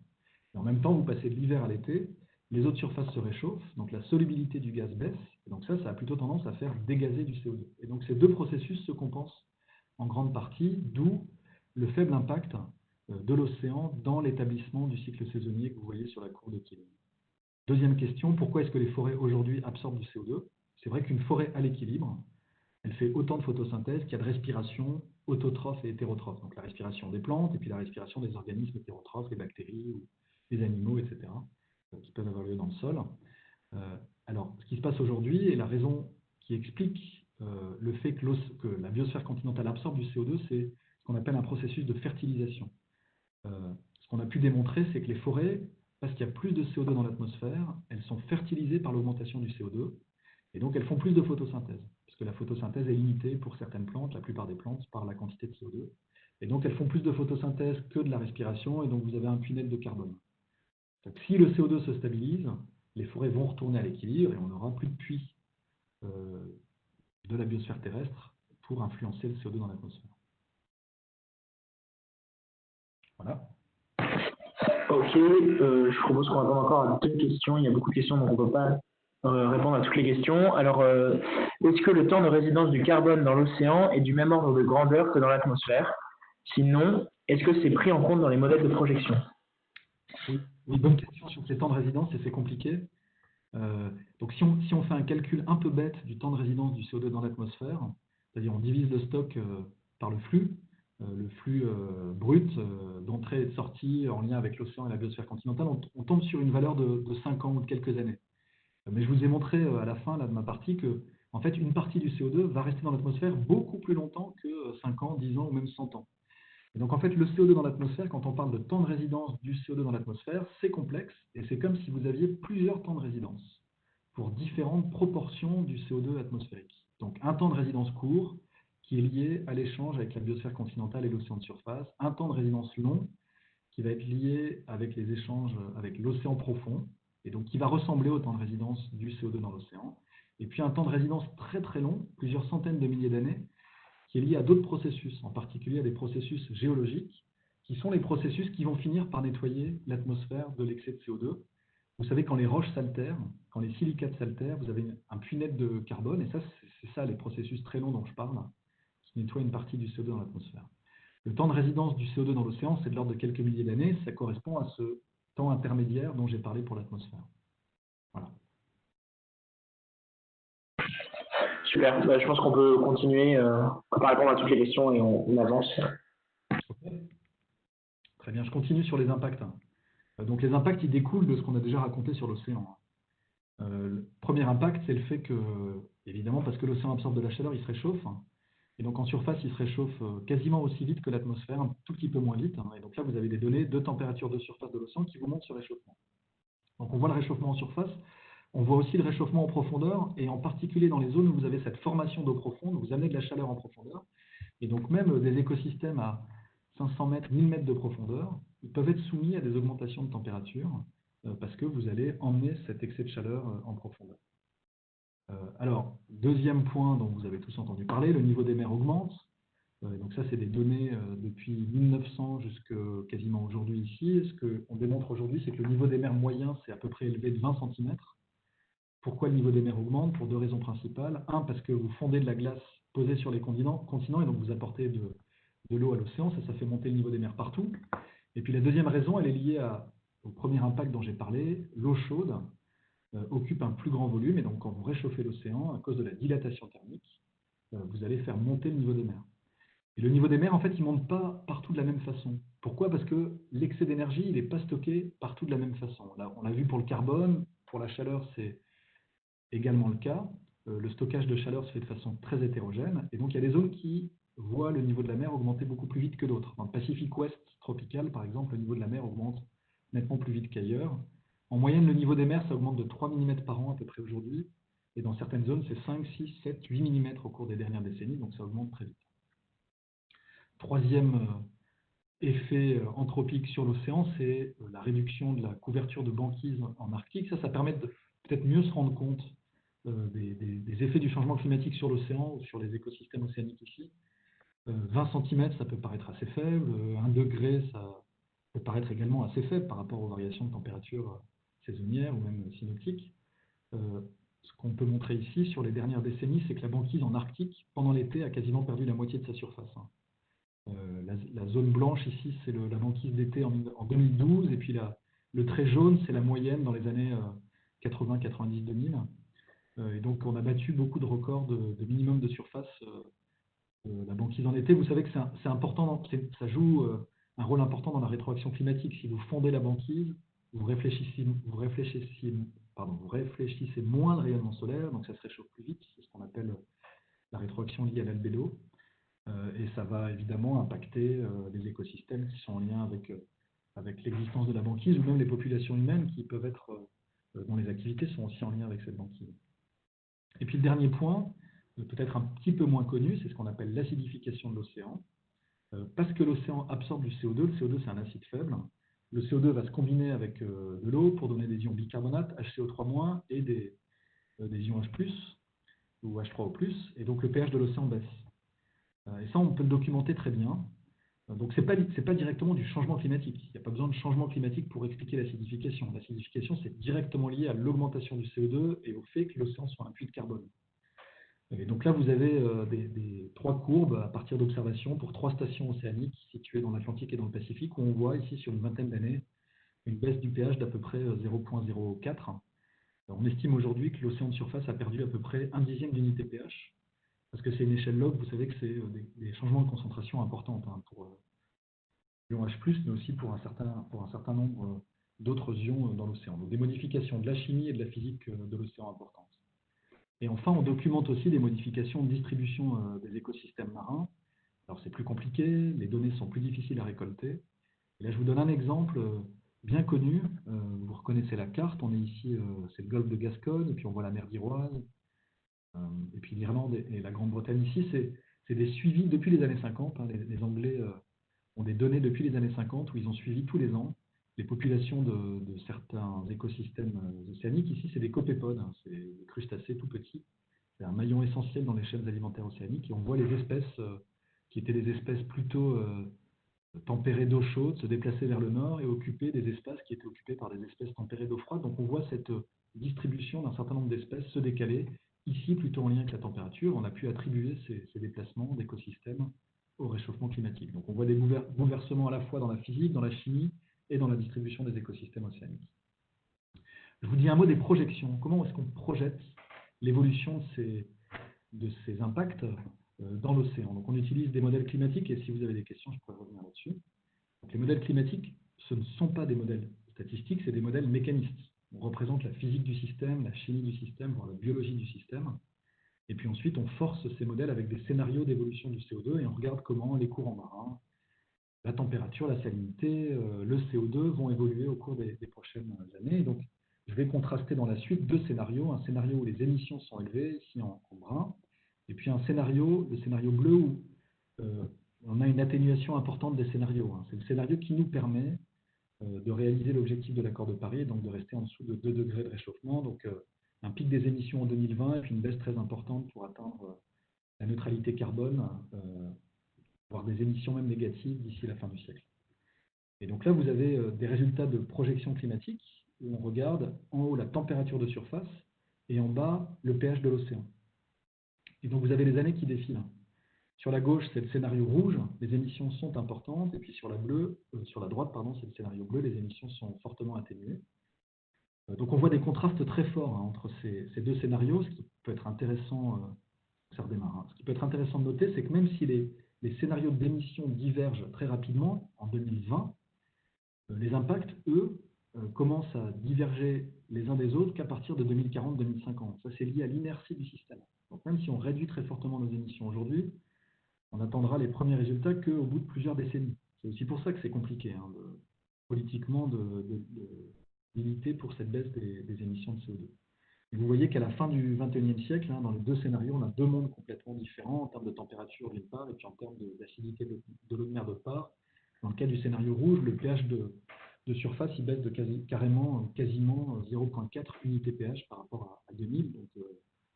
Et en même temps, vous passez de l'hiver à l'été, les eaux de surface se réchauffent, donc la solubilité du gaz baisse, et donc ça a plutôt tendance à faire dégazer du CO2. Et donc ces deux processus se compensent en grande partie, d'où le faible impact de l'océan dans l'établissement du cycle saisonnier que vous voyez sur la courbe de Keeling. Deuxième question, pourquoi est-ce que les forêts aujourd'hui absorbent du CO2? C'est vrai qu'une forêt à l'équilibre, elle fait autant de photosynthèse qu'il y a de respiration autotrophe et hétérotrophe. Donc la respiration des plantes et puis la respiration des organismes hétérotrophes, les bactéries ou les animaux, etc., qui peuvent avoir lieu dans le sol. Alors, ce qui se passe aujourd'hui, et la raison qui explique le fait que la biosphère continentale absorbe du CO2, c'est ce qu'on appelle un processus de fertilisation. Ce qu'on a pu démontrer, c'est que les forêts parce qu'il y a plus de CO2 dans l'atmosphère, elles sont fertilisées par l'augmentation du CO2, et donc elles font plus de photosynthèse, puisque la photosynthèse est limitée pour certaines plantes, la plupart des plantes, par la quantité de CO2. Et donc elles font plus de photosynthèse que de la respiration, et donc vous avez un puits net de carbone. Donc, si le CO2 se stabilise, les forêts vont retourner à l'équilibre et on n'aura plus de puits de la biosphère terrestre pour influencer le CO2 dans l'atmosphère. Voilà. Ok, je propose qu'on réponde encore à 2 questions. Il y a beaucoup de questions, donc on ne peut pas répondre à toutes les questions. Alors, est-ce que le temps de résidence du carbone dans l'océan est du même ordre de grandeur que dans l'atmosphère? Sinon, est-ce que c'est pris en compte dans les modèles de projection? Oui, bonne question sur ces temps de résidence, et c'est compliqué. Donc si on fait un calcul un peu bête du temps de résidence du CO2 dans l'atmosphère, c'est-à-dire on divise le stock par le flux brut d'entrée et de sortie en lien avec l'océan et la biosphère continentale, on tombe sur une valeur de 5 ans ou de quelques années. Mais je vous ai montré à la fin là, de ma partie que en fait, une partie du CO2 va rester dans l'atmosphère beaucoup plus longtemps que 5 ans, 10 ans ou même 100 ans. Et donc en fait, le CO2 dans l'atmosphère, quand on parle de temps de résidence du CO2 dans l'atmosphère, c'est complexe et c'est comme si vous aviez plusieurs temps de résidence pour différentes proportions du CO2 atmosphérique. Donc un temps de résidence court qui est lié à l'échange avec la biosphère continentale et l'océan de surface, un temps de résidence long qui va être lié avec les échanges avec l'océan profond et donc qui va ressembler au temps de résidence du CO2 dans l'océan, et puis un temps de résidence très très long, plusieurs centaines de milliers d'années, qui est lié à d'autres processus, en particulier à des processus géologiques, qui sont les processus qui vont finir par nettoyer l'atmosphère de l'excès de CO2. Vous savez, quand les roches s'altèrent, quand les silicates s'altèrent, vous avez un puits net de carbone, et ça, c'est ça les processus très longs dont je parle, qui nettoient une partie du CO2 dans l'atmosphère. Le temps de résidence du CO2 dans l'océan, c'est de l'ordre de quelques milliers d'années, ça correspond à ce temps intermédiaire dont j'ai parlé pour l'atmosphère. Voilà. Super, je pense qu'on peut continuer, on peut répondre à toutes les questions et on avance. Okay. Très bien, je continue sur les impacts. Donc les impacts, ils découlent de ce qu'on a déjà raconté sur l'océan. Le premier impact, c'est le fait que, évidemment, parce que l'océan absorbe de la chaleur, il se réchauffe. Et donc en surface, il se réchauffe quasiment aussi vite que l'atmosphère, un tout petit peu moins vite. Et donc là, vous avez des données de température de surface de l'océan qui vous montrent ce réchauffement. Donc on voit le réchauffement en surface, on voit aussi le réchauffement en profondeur, et en particulier dans les zones où vous avez cette formation d'eau profonde, vous amenez de la chaleur en profondeur. Et donc même des écosystèmes à 500 mètres, 1000 mètres de profondeur, ils peuvent être soumis à des augmentations de température parce que vous allez emmener cet excès de chaleur en profondeur. Alors, deuxième point dont vous avez tous entendu parler, le niveau des mers augmente. Donc ça, c'est des données depuis 1900 jusqu'à quasiment aujourd'hui ici. Ce qu'on démontre aujourd'hui, c'est que le niveau des mers moyen s'est à peu près élevé de 20 cm. Pourquoi le niveau des mers augmente? Pour 2 raisons principales. Un, parce que vous fondez de la glace posée sur les continents et donc vous apportez de l'eau à l'océan, ça fait monter le niveau des mers partout. Et puis la deuxième raison, elle est liée au premier impact dont j'ai parlé. L'eau chaude occupe un plus grand volume, et donc quand vous réchauffez l'océan, à cause de la dilatation thermique, vous allez faire monter le niveau des mers. Et le niveau des mers, en fait, il ne monte pas partout de la même façon. Pourquoi? Parce que l'excès d'énergie, il n'est pas stocké partout de la même façon. Là, on l'a vu pour le carbone, pour la chaleur, c'est également le cas. Le stockage de chaleur se fait de façon très hétérogène, et donc il y a des zones qui voient le niveau de la mer augmenter beaucoup plus vite que d'autres. Dans le Pacifique Ouest tropical, par exemple, le niveau de la mer augmente nettement plus vite qu'ailleurs. En moyenne, le niveau des mers, ça augmente de 3 mm par an à peu près aujourd'hui, et dans certaines zones, c'est 5, 6, 7, 8 mm au cours des dernières décennies, donc ça augmente très vite. Troisième effet anthropique sur l'océan, c'est la réduction de la couverture de banquise en Arctique. Ça permet de peut-être mieux se rendre compte des effets du changement climatique sur l'océan ou sur les écosystèmes océaniques ici. 20 cm, ça peut paraître assez faible. 1 degré, ça peut paraître également assez faible par rapport aux variations de température saisonnières ou même synoptiques. Ce qu'on peut montrer ici sur les dernières décennies, c'est que la banquise en Arctique, pendant l'été, a quasiment perdu la moitié de sa surface. La zone blanche ici, c'est la banquise d'été en 2012, et puis le trait jaune, c'est la moyenne dans les années 80, 90, 2000. Et donc, on a battu beaucoup de records de minimum de surface. La banquise en été, vous savez que c'est important, ça joue un rôle important dans la rétroaction climatique. Si vous fondez la banquise, vous réfléchissez moins le rayonnement solaire, donc ça se réchauffe plus vite. C'est ce qu'on appelle la rétroaction liée à l'albédo. Et ça va évidemment impacter les écosystèmes qui sont en lien avec avec l'existence de la banquise, ou même les populations humaines qui peuvent être, dont les activités sont aussi en lien avec cette banquise. Et puis le dernier point, peut-être un petit peu moins connu, c'est ce qu'on appelle l'acidification de l'océan. Parce que l'océan absorbe du CO2, le CO2 c'est un acide faible, le CO2 va se combiner avec de l'eau pour donner des ions bicarbonate, HCO3- et des ions H+, ou H3O+, et donc le pH de l'océan baisse. Et ça, on peut le documenter très bien. Donc, ce n'est pas directement du changement climatique. Il n'y a pas besoin de changement climatique pour expliquer l'acidification. L'acidification, c'est directement lié à l'augmentation du CO2 et au fait que l'océan soit un puits de carbone. Et donc là, vous avez des 3 courbes à partir d'observations pour 3 stations océaniques situées dans l'Atlantique et dans le Pacifique, où on voit ici, sur une vingtaine d'années, une baisse du pH d'à peu près 0,04. On estime aujourd'hui que l'océan de surface a perdu à peu près 1/10 d'unité pH, parce que c'est une échelle log, vous savez que c'est des changements de concentration importants pour l'ion H+, mais aussi pour un certain nombre d'autres ions dans l'océan. Donc des modifications de la chimie et de la physique de l'océan importantes. Et enfin, on documente aussi des modifications de distribution des écosystèmes marins. Alors c'est plus compliqué, les données sont plus difficiles à récolter. Et là, je vous donne un exemple bien connu. Vous reconnaissez la carte, on est ici, c'est le golfe de Gascogne, et puis on voit la mer d'Iroise, et puis l'Irlande et la Grande-Bretagne ici. C'est des suivis depuis les années 50. Les Anglais ont des données depuis les années 50 où ils ont suivi tous les ans les populations de certains écosystèmes océaniques. Ici, c'est des copépodes, c'est des crustacés tout petits. C'est un maillon essentiel dans les chaînes alimentaires océaniques. Et on voit les espèces qui étaient des espèces plutôt tempérées d'eau chaude se déplacer vers le nord et occuper des espaces qui étaient occupés par des espèces tempérées d'eau froide. Donc on voit cette distribution d'un certain nombre d'espèces se décaler, ici plutôt en lien avec la température. On a pu attribuer ces déplacements d'écosystèmes au réchauffement climatique. Donc on voit des bouleversements à la fois dans la physique, dans la chimie et dans la distribution des écosystèmes océaniques. Je vous dis un mot des projections. Comment est-ce qu'on projette l'évolution de ces impacts dans l'océan? Donc on utilise des modèles climatiques, et si vous avez des questions, je pourrais revenir là-dessus. Donc les modèles climatiques, ce ne sont pas des modèles statistiques, c'est des modèles mécanistes. On représente la physique du système, la chimie du système, voire la biologie du système. Et puis ensuite, on force ces modèles avec des scénarios d'évolution du CO2 et on regarde comment les courants marins, la température, la salinité, le CO2 vont évoluer au cours des prochaines années. Et donc, je vais contraster dans la suite 2 scénarios. Un scénario où les émissions sont élevées, ici en brun, et puis un scénario, le scénario bleu, où on a une atténuation importante des scénarios. C'est le scénario qui nous permet de réaliser l'objectif de l'accord de Paris, donc de rester en dessous de 2 degrés de réchauffement. Donc, un pic des émissions en 2020 et puis une baisse très importante pour atteindre la neutralité carbone, voire des émissions même négatives d'ici la fin du siècle. Et donc là, vous avez des résultats de projection climatique où on regarde en haut la température de surface et en bas le pH de l'océan. Et donc vous avez les années qui défilent. Sur la gauche, c'est le scénario rouge, les émissions sont importantes, et puis sur la droite, c'est le scénario bleu, les émissions sont fortement atténuées. Donc on voit des contrastes très forts entre ces 2 scénarios, ce qui peut être intéressant, Ce qui peut être intéressant de noter, c'est que même si les scénarios d'émissions divergent très rapidement, en 2020, les impacts, eux, commencent à diverger les uns des autres qu'à partir de 2040-2050. Ça, c'est lié à l'inertie du système. Donc même si on réduit très fortement nos émissions aujourd'hui, on attendra les premiers résultats qu'au bout de plusieurs décennies. C'est aussi pour ça que c'est compliqué, politiquement, de limiter pour cette baisse des émissions de CO2. Et vous voyez qu'à la fin du XXIe siècle, dans les 2 scénarios, on a 2 mondes complètement différents en termes de température d'une part et puis en termes d'acidité de l'eau de mer d'autre part. Dans le cas du scénario rouge, le pH de surface il baisse de quasiment 0,4 unité pH par rapport à 2000, donc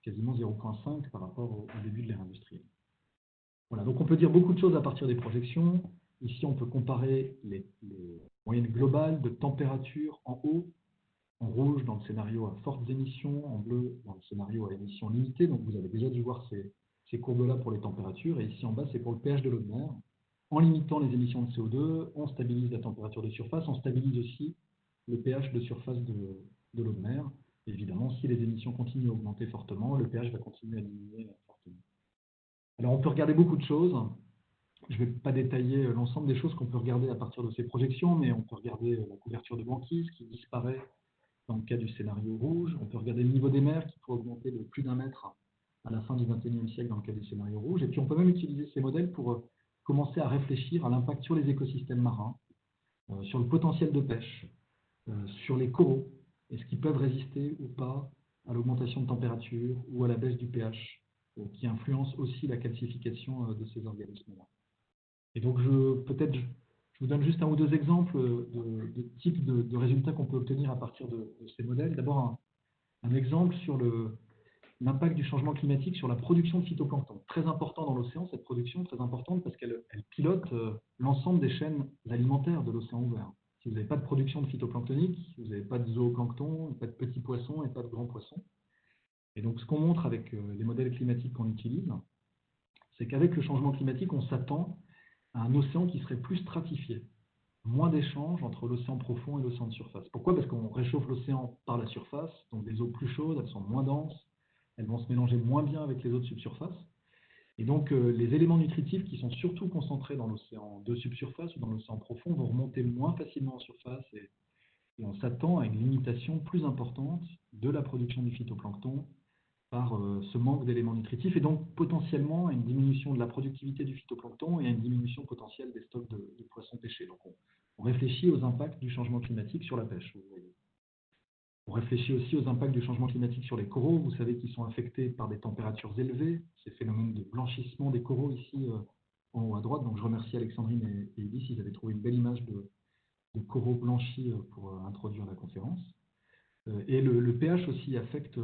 quasiment 0,5 par rapport au début de l'ère industrielle. Voilà, donc on peut dire beaucoup de choses à partir des projections. Ici, on peut comparer les moyennes globales de température en haut, en rouge dans le scénario à fortes émissions, en bleu dans le scénario à émissions limitées. Donc vous avez déjà dû voir ces courbes-là pour les températures, et ici en bas, c'est pour le pH de l'eau de mer. En limitant les émissions de CO2, on stabilise la température de surface, on stabilise aussi le pH de surface de l'eau de mer. Et évidemment, si les émissions continuent à augmenter fortement, le pH va continuer à diminuer fortement. Alors on peut regarder beaucoup de choses. Je ne vais pas détailler l'ensemble des choses qu'on peut regarder à partir de ces projections, mais on peut regarder la couverture de banquise qui disparaît dans le cas du scénario rouge. On peut regarder le niveau des mers qui pourrait augmenter de plus d'1 mètre à la fin du XXIe siècle dans le cas du scénario rouge. Et puis on peut même utiliser ces modèles pour commencer à réfléchir à l'impact sur les écosystèmes marins, sur le potentiel de pêche, sur les coraux, est-ce qu'ils peuvent résister ou pas à l'augmentation de température ou à la baisse du pH, qui influence aussi la calcification de ces organismes-là. Et donc, je vous donne juste un ou deux exemples de types de résultats qu'on peut obtenir à partir de ces modèles. D'abord, un exemple sur l'impact du changement climatique sur la production de phytoplancton. Très important dans l'océan, cette production, très importante parce qu'elle pilote l'ensemble des chaînes alimentaires de l'océan ouvert. Si vous n'avez pas de production de phytoplanctonique, vous n'avez pas de zooplancton, pas de petits poissons et pas de grands poissons. Et donc, ce qu'on montre avec les modèles climatiques qu'on utilise, c'est qu'avec le changement climatique, on s'attend à un océan qui serait plus stratifié, moins d'échanges entre l'océan profond et l'océan de surface. Pourquoi? Parce qu'on réchauffe l'océan par la surface, donc des eaux plus chaudes, elles sont moins denses, elles vont se mélanger moins bien avec les eaux de subsurface. Et donc, les éléments nutritifs qui sont surtout concentrés dans l'océan de subsurface ou dans l'océan profond vont remonter moins facilement en surface et on s'attend à une limitation plus importante de la production du phytoplancton par ce manque d'éléments nutritifs et donc potentiellement à une diminution de la productivité du phytoplancton et à une diminution potentielle des stocks de poissons pêchés. Donc on réfléchit aux impacts du changement climatique sur la pêche. Vous voyez. On réfléchit aussi aux impacts du changement climatique sur les coraux. Vous savez qu'ils sont affectés par des températures élevées, ces phénomènes de blanchissement des coraux ici en haut à droite. Donc je remercie Alexandrine et Edith, ils avaient trouvé une belle image de coraux blanchis pour introduire la conférence. Et le pH aussi affecte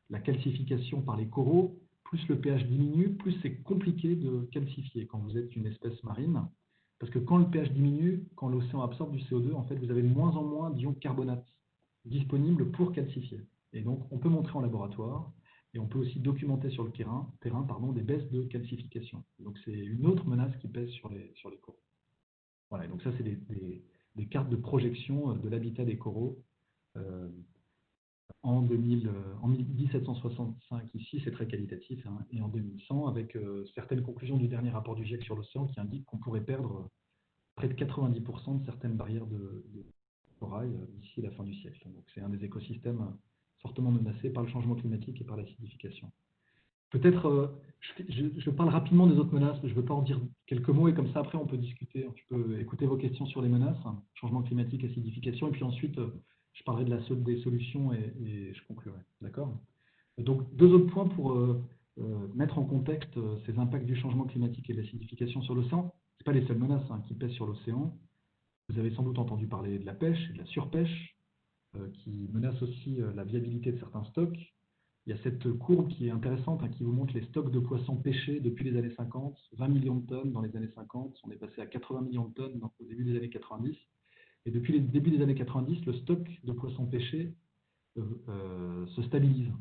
la calcification par les coraux. Plus le pH diminue, plus c'est compliqué de calcifier quand vous êtes une espèce marine. Parce que quand le pH diminue, quand l'océan absorbe du CO2, en fait, vous avez de moins en moins d'ions carbonate disponibles pour calcifier. Et donc, on peut montrer en laboratoire et on peut aussi documenter sur le terrain des baisses de calcification. Donc, c'est une autre menace qui pèse sur les coraux. Voilà, et donc ça, c'est des cartes de projection de l'habitat des coraux. En 1765 ici, c'est très qualitatif, hein, et en 2100, avec certaines conclusions du dernier rapport du GIEC sur l'océan qui indiquent qu'on pourrait perdre près de 90% de certaines barrières de corail d'ici la fin du siècle. Donc c'est un des écosystèmes fortement menacés par le changement climatique et par l'acidification. Peut-être, je parle rapidement des autres menaces, mais je ne veux pas en dire quelques mots, et comme ça après on peut discuter, je peux écouter vos questions sur les menaces, hein, changement climatique, acidification, et puis ensuite je parlerai des solutions et je conclurai. D'accord? Donc, deux autres points pour mettre en contexte ces impacts du changement climatique et de l'acidification sur l'océan. Ce pas les seules menaces qui pèsent sur l'océan. Vous avez sans doute entendu parler de la pêche et de la surpêche, qui menacent aussi la viabilité de certains stocks. Il y a cette courbe qui est intéressante, qui vous montre les stocks de poissons pêchés depuis les années 50, 20 millions de tonnes dans les années 50, on est passé à 80 millions de tonnes au début des années 90. Et depuis le début des années 90, le stock de poissons pêchés se stabilise.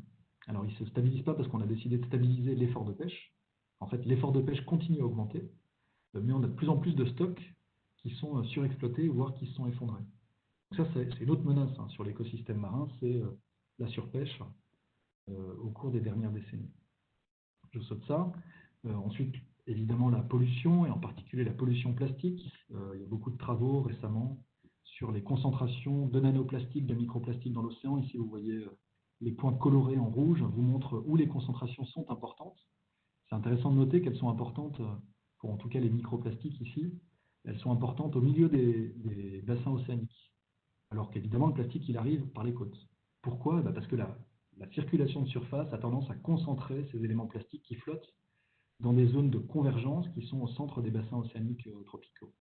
Alors, il ne se stabilise pas parce qu'on a décidé de stabiliser l'effort de pêche. En fait, l'effort de pêche continue à augmenter, mais on a de plus en plus de stocks qui sont surexploités, voire qui se sont effondrés. Donc ça, c'est une autre menace sur l'écosystème marin, c'est la surpêche au cours des dernières décennies. Je saute ça. Ensuite, évidemment, la pollution, et en particulier la pollution plastique. Il y a beaucoup de travaux récemment sur les concentrations de nanoplastiques, de microplastiques dans l'océan. Ici, vous voyez les points colorés en rouge, vous montrent où les concentrations sont importantes. C'est intéressant de noter qu'elles sont importantes, pour en tout cas les microplastiques ici, elles sont importantes au milieu des bassins océaniques. Alors qu'évidemment, le plastique, il arrive par les côtes. Pourquoi? Parce que la circulation de surface a tendance à concentrer ces éléments plastiques qui flottent dans des zones de convergence qui sont au centre des bassins océaniques tropicaux.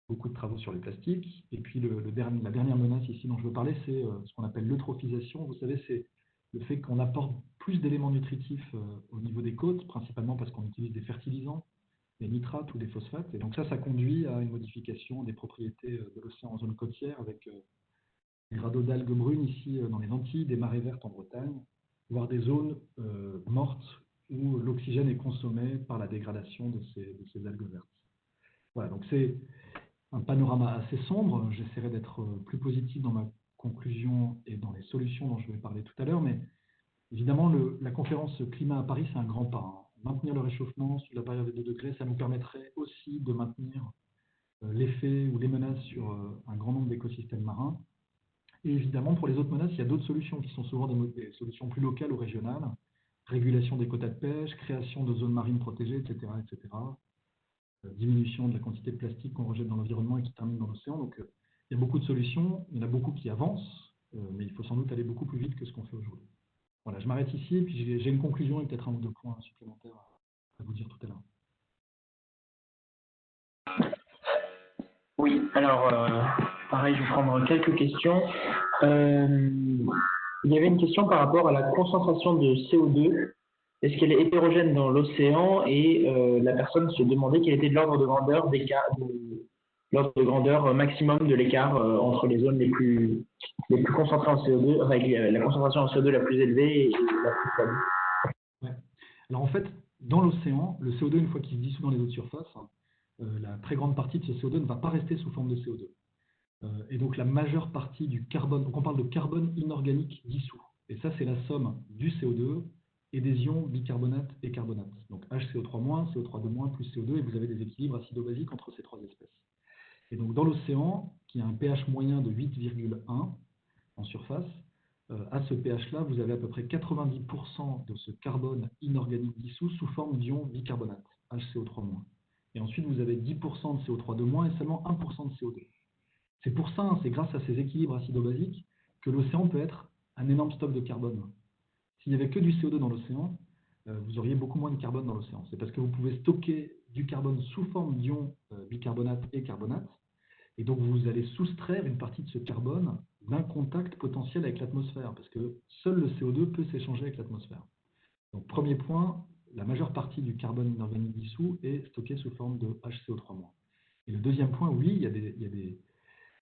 Beaucoup de travaux sur les plastiques. Et puis la dernière menace ici dont je veux parler, c'est ce qu'on appelle l'eutrophisation. Vous savez, c'est le fait qu'on apporte plus d'éléments nutritifs au niveau des côtes, principalement parce qu'on utilise des fertilisants, des nitrates ou des phosphates. Et donc ça conduit à une modification des propriétés de l'océan en zone côtière avec des radeaux d'algues brunes ici dans les Antilles, des marées vertes en Bretagne, voire des zones mortes où l'oxygène est consommé par la dégradation de ces algues vertes. Voilà, donc c'est un panorama assez sombre. J'essaierai d'être plus positif dans ma conclusion et dans les solutions dont je vais parler tout à l'heure, mais évidemment, la conférence climat à Paris, c'est un grand pas. Maintenir le réchauffement sous la barrière des 2 degrés, ça nous permettrait aussi de maintenir l'effet ou les menaces sur un grand nombre d'écosystèmes marins. Et évidemment, pour les autres menaces, il y a d'autres solutions qui sont souvent des solutions plus locales ou régionales. Régulation des quotas de pêche, création de zones marines protégées, etc. etc. diminution de la quantité de plastique qu'on rejette dans l'environnement et qui termine dans l'océan. Donc, il y a beaucoup de solutions, il y en a beaucoup qui avancent, mais il faut sans doute aller beaucoup plus vite que ce qu'on fait aujourd'hui. Voilà, je m'arrête ici, et puis j'ai une conclusion et peut-être un ou deux points supplémentaires à vous dire tout à l'heure. Oui, alors, pareil, je vais prendre quelques questions. Il y avait une question par rapport à la concentration de CO2. Est-ce qu'elle est hétérogène dans l'océan? Et la personne se demandait quel était l'ordre de grandeur l'ordre de grandeur maximum de l'écart entre les zones les plus concentrées en CO2, enfin, avec la concentration en CO2 la plus élevée et la plus faible. Ouais. Alors en fait, dans l'océan, le CO2, une fois qu'il se dissout dans les eaux de surface, la très grande partie de ce CO2 ne va pas rester sous forme de CO2. Et donc la majeure partie du carbone, donc on parle de carbone inorganique dissous. Et ça, c'est la somme du CO2 et des ions bicarbonate et carbonate. Donc HCO3-, CO3-, plus CO2, et vous avez des équilibres acido-basiques entre ces trois espèces. Et donc dans l'océan, qui a un pH moyen de 8,1 en surface, à ce pH-là, vous avez à peu près 90% de ce carbone inorganique dissous sous forme d'ion bicarbonate, HCO3-. Et ensuite, vous avez 10% de CO3- et seulement 1% de CO2. C'est pour ça, c'est grâce à ces équilibres acido-basiques que l'océan peut être un énorme stock de carbone. S'il n'y avait que du CO2 dans l'océan, vous auriez beaucoup moins de carbone dans l'océan. C'est parce que vous pouvez stocker du carbone sous forme d'ion bicarbonate et carbonate, et donc vous allez soustraire une partie de ce carbone d'un contact potentiel avec l'atmosphère, parce que seul le CO2 peut s'échanger avec l'atmosphère. Donc premier point, la majeure partie du carbone inorganique dissous est stocké sous forme de HCO3-. Et le deuxième point, oui, il y a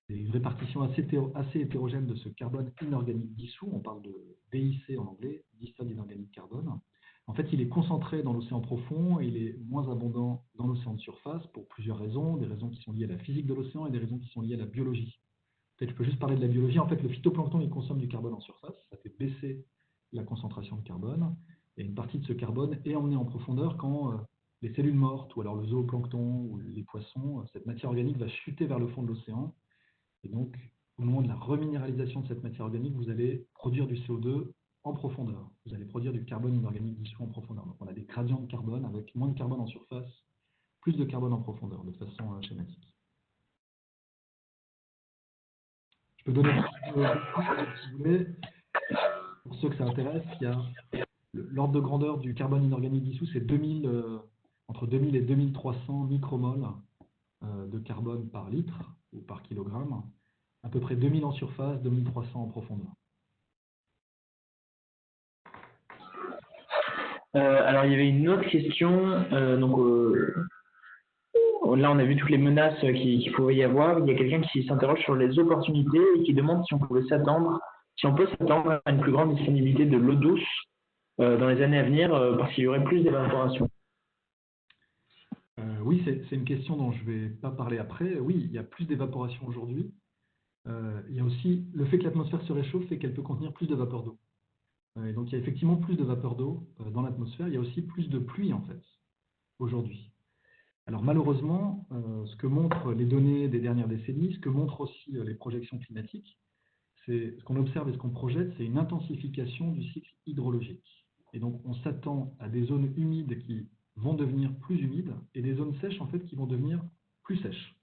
une répartition assez hétérogène de ce carbone inorganique dissous. On parle de DIC en anglais, Dissolved Inorganic Carbon. En fait, il est concentré dans l'océan profond et il est moins abondant dans l'océan de surface pour plusieurs raisons, des raisons qui sont liées à la physique de l'océan et des raisons qui sont liées à la biologie. Peut-être je peux juste parler de la biologie. En fait, le phytoplancton, il consomme du carbone en surface, ça fait baisser la concentration de carbone, et une partie de ce carbone est emmenée en profondeur quand les cellules mortes, ou alors le zooplancton, ou les poissons, cette matière organique va chuter vers le fond de l'océan. Et donc, au moment de la reminéralisation de cette matière organique, vous allez produire du CO2 en profondeur. Vous allez produire du carbone inorganique dissous en profondeur. Donc, on a des gradients de carbone avec moins de carbone en surface, plus de carbone en profondeur, de façon schématique. Je peux donner si vous voulez. Pour ceux que ça intéresse, il y a l'ordre de grandeur du carbone inorganique dissous, c'est entre 2000 et 2300 micromoles de carbone par litre ou par kilogramme. À peu près 2000 en surface, 2300 en profondeur. Alors, il y avait une autre question. Là, on a vu toutes les menaces qu'il pouvait y avoir. Il y a quelqu'un qui s'interroge sur les opportunités et qui demande si on peut s'attendre à une plus grande disponibilité de l'eau douce dans les années à venir parce qu'il y aurait plus d'évaporation. Oui, c'est une question dont je ne vais pas parler après. Oui, il y a plus d'évaporation aujourd'hui. Il y a aussi le fait que l'atmosphère se réchauffe fait qu'elle peut contenir plus de vapeur d'eau. Et donc, il y a effectivement plus de vapeur d'eau dans l'atmosphère. Il y a aussi plus de pluie, en fait, aujourd'hui. Alors, malheureusement, ce que montrent les données des dernières décennies, ce que montrent aussi les projections climatiques, c'est ce qu'on observe et ce qu'on projette, c'est une intensification du cycle hydrologique. Et donc, on s'attend à des zones humides qui vont devenir plus humides et des zones sèches, en fait, qui vont devenir plus sèches.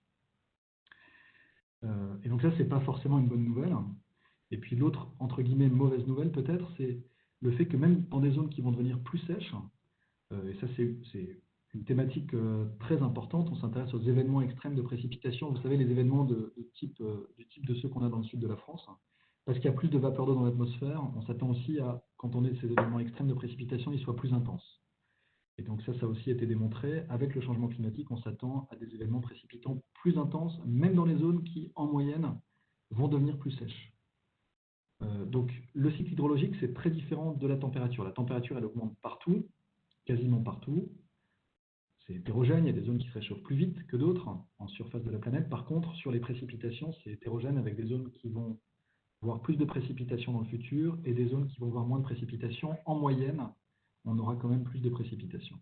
Et donc là, ce n'est pas forcément une bonne nouvelle. Et puis l'autre, entre guillemets, mauvaise nouvelle peut-être, c'est le fait que même dans des zones qui vont devenir plus sèches, et ça c'est une thématique très importante, on s'intéresse aux événements extrêmes de précipitation, vous savez, les événements du type de ceux qu'on a dans le sud de la France, parce qu'il y a plus de vapeur d'eau dans l'atmosphère, on s'attend aussi à, quand on est ces événements extrêmes de précipitation, ils soient plus intenses. Et donc ça a aussi été démontré. Avec le changement climatique, on s'attend à des événements précipitants plus intenses, même dans les zones qui, en moyenne, vont devenir plus sèches. Donc le cycle hydrologique, c'est très différent de la température. La température, elle augmente partout, quasiment partout. C'est hétérogène, il y a des zones qui se réchauffent plus vite que d'autres en surface de la planète. Par contre, sur les précipitations, c'est hétérogène avec des zones qui vont voir plus de précipitations dans le futur et des zones qui vont voir moins de précipitations. En moyenne, on aura quand même plus de précipitations.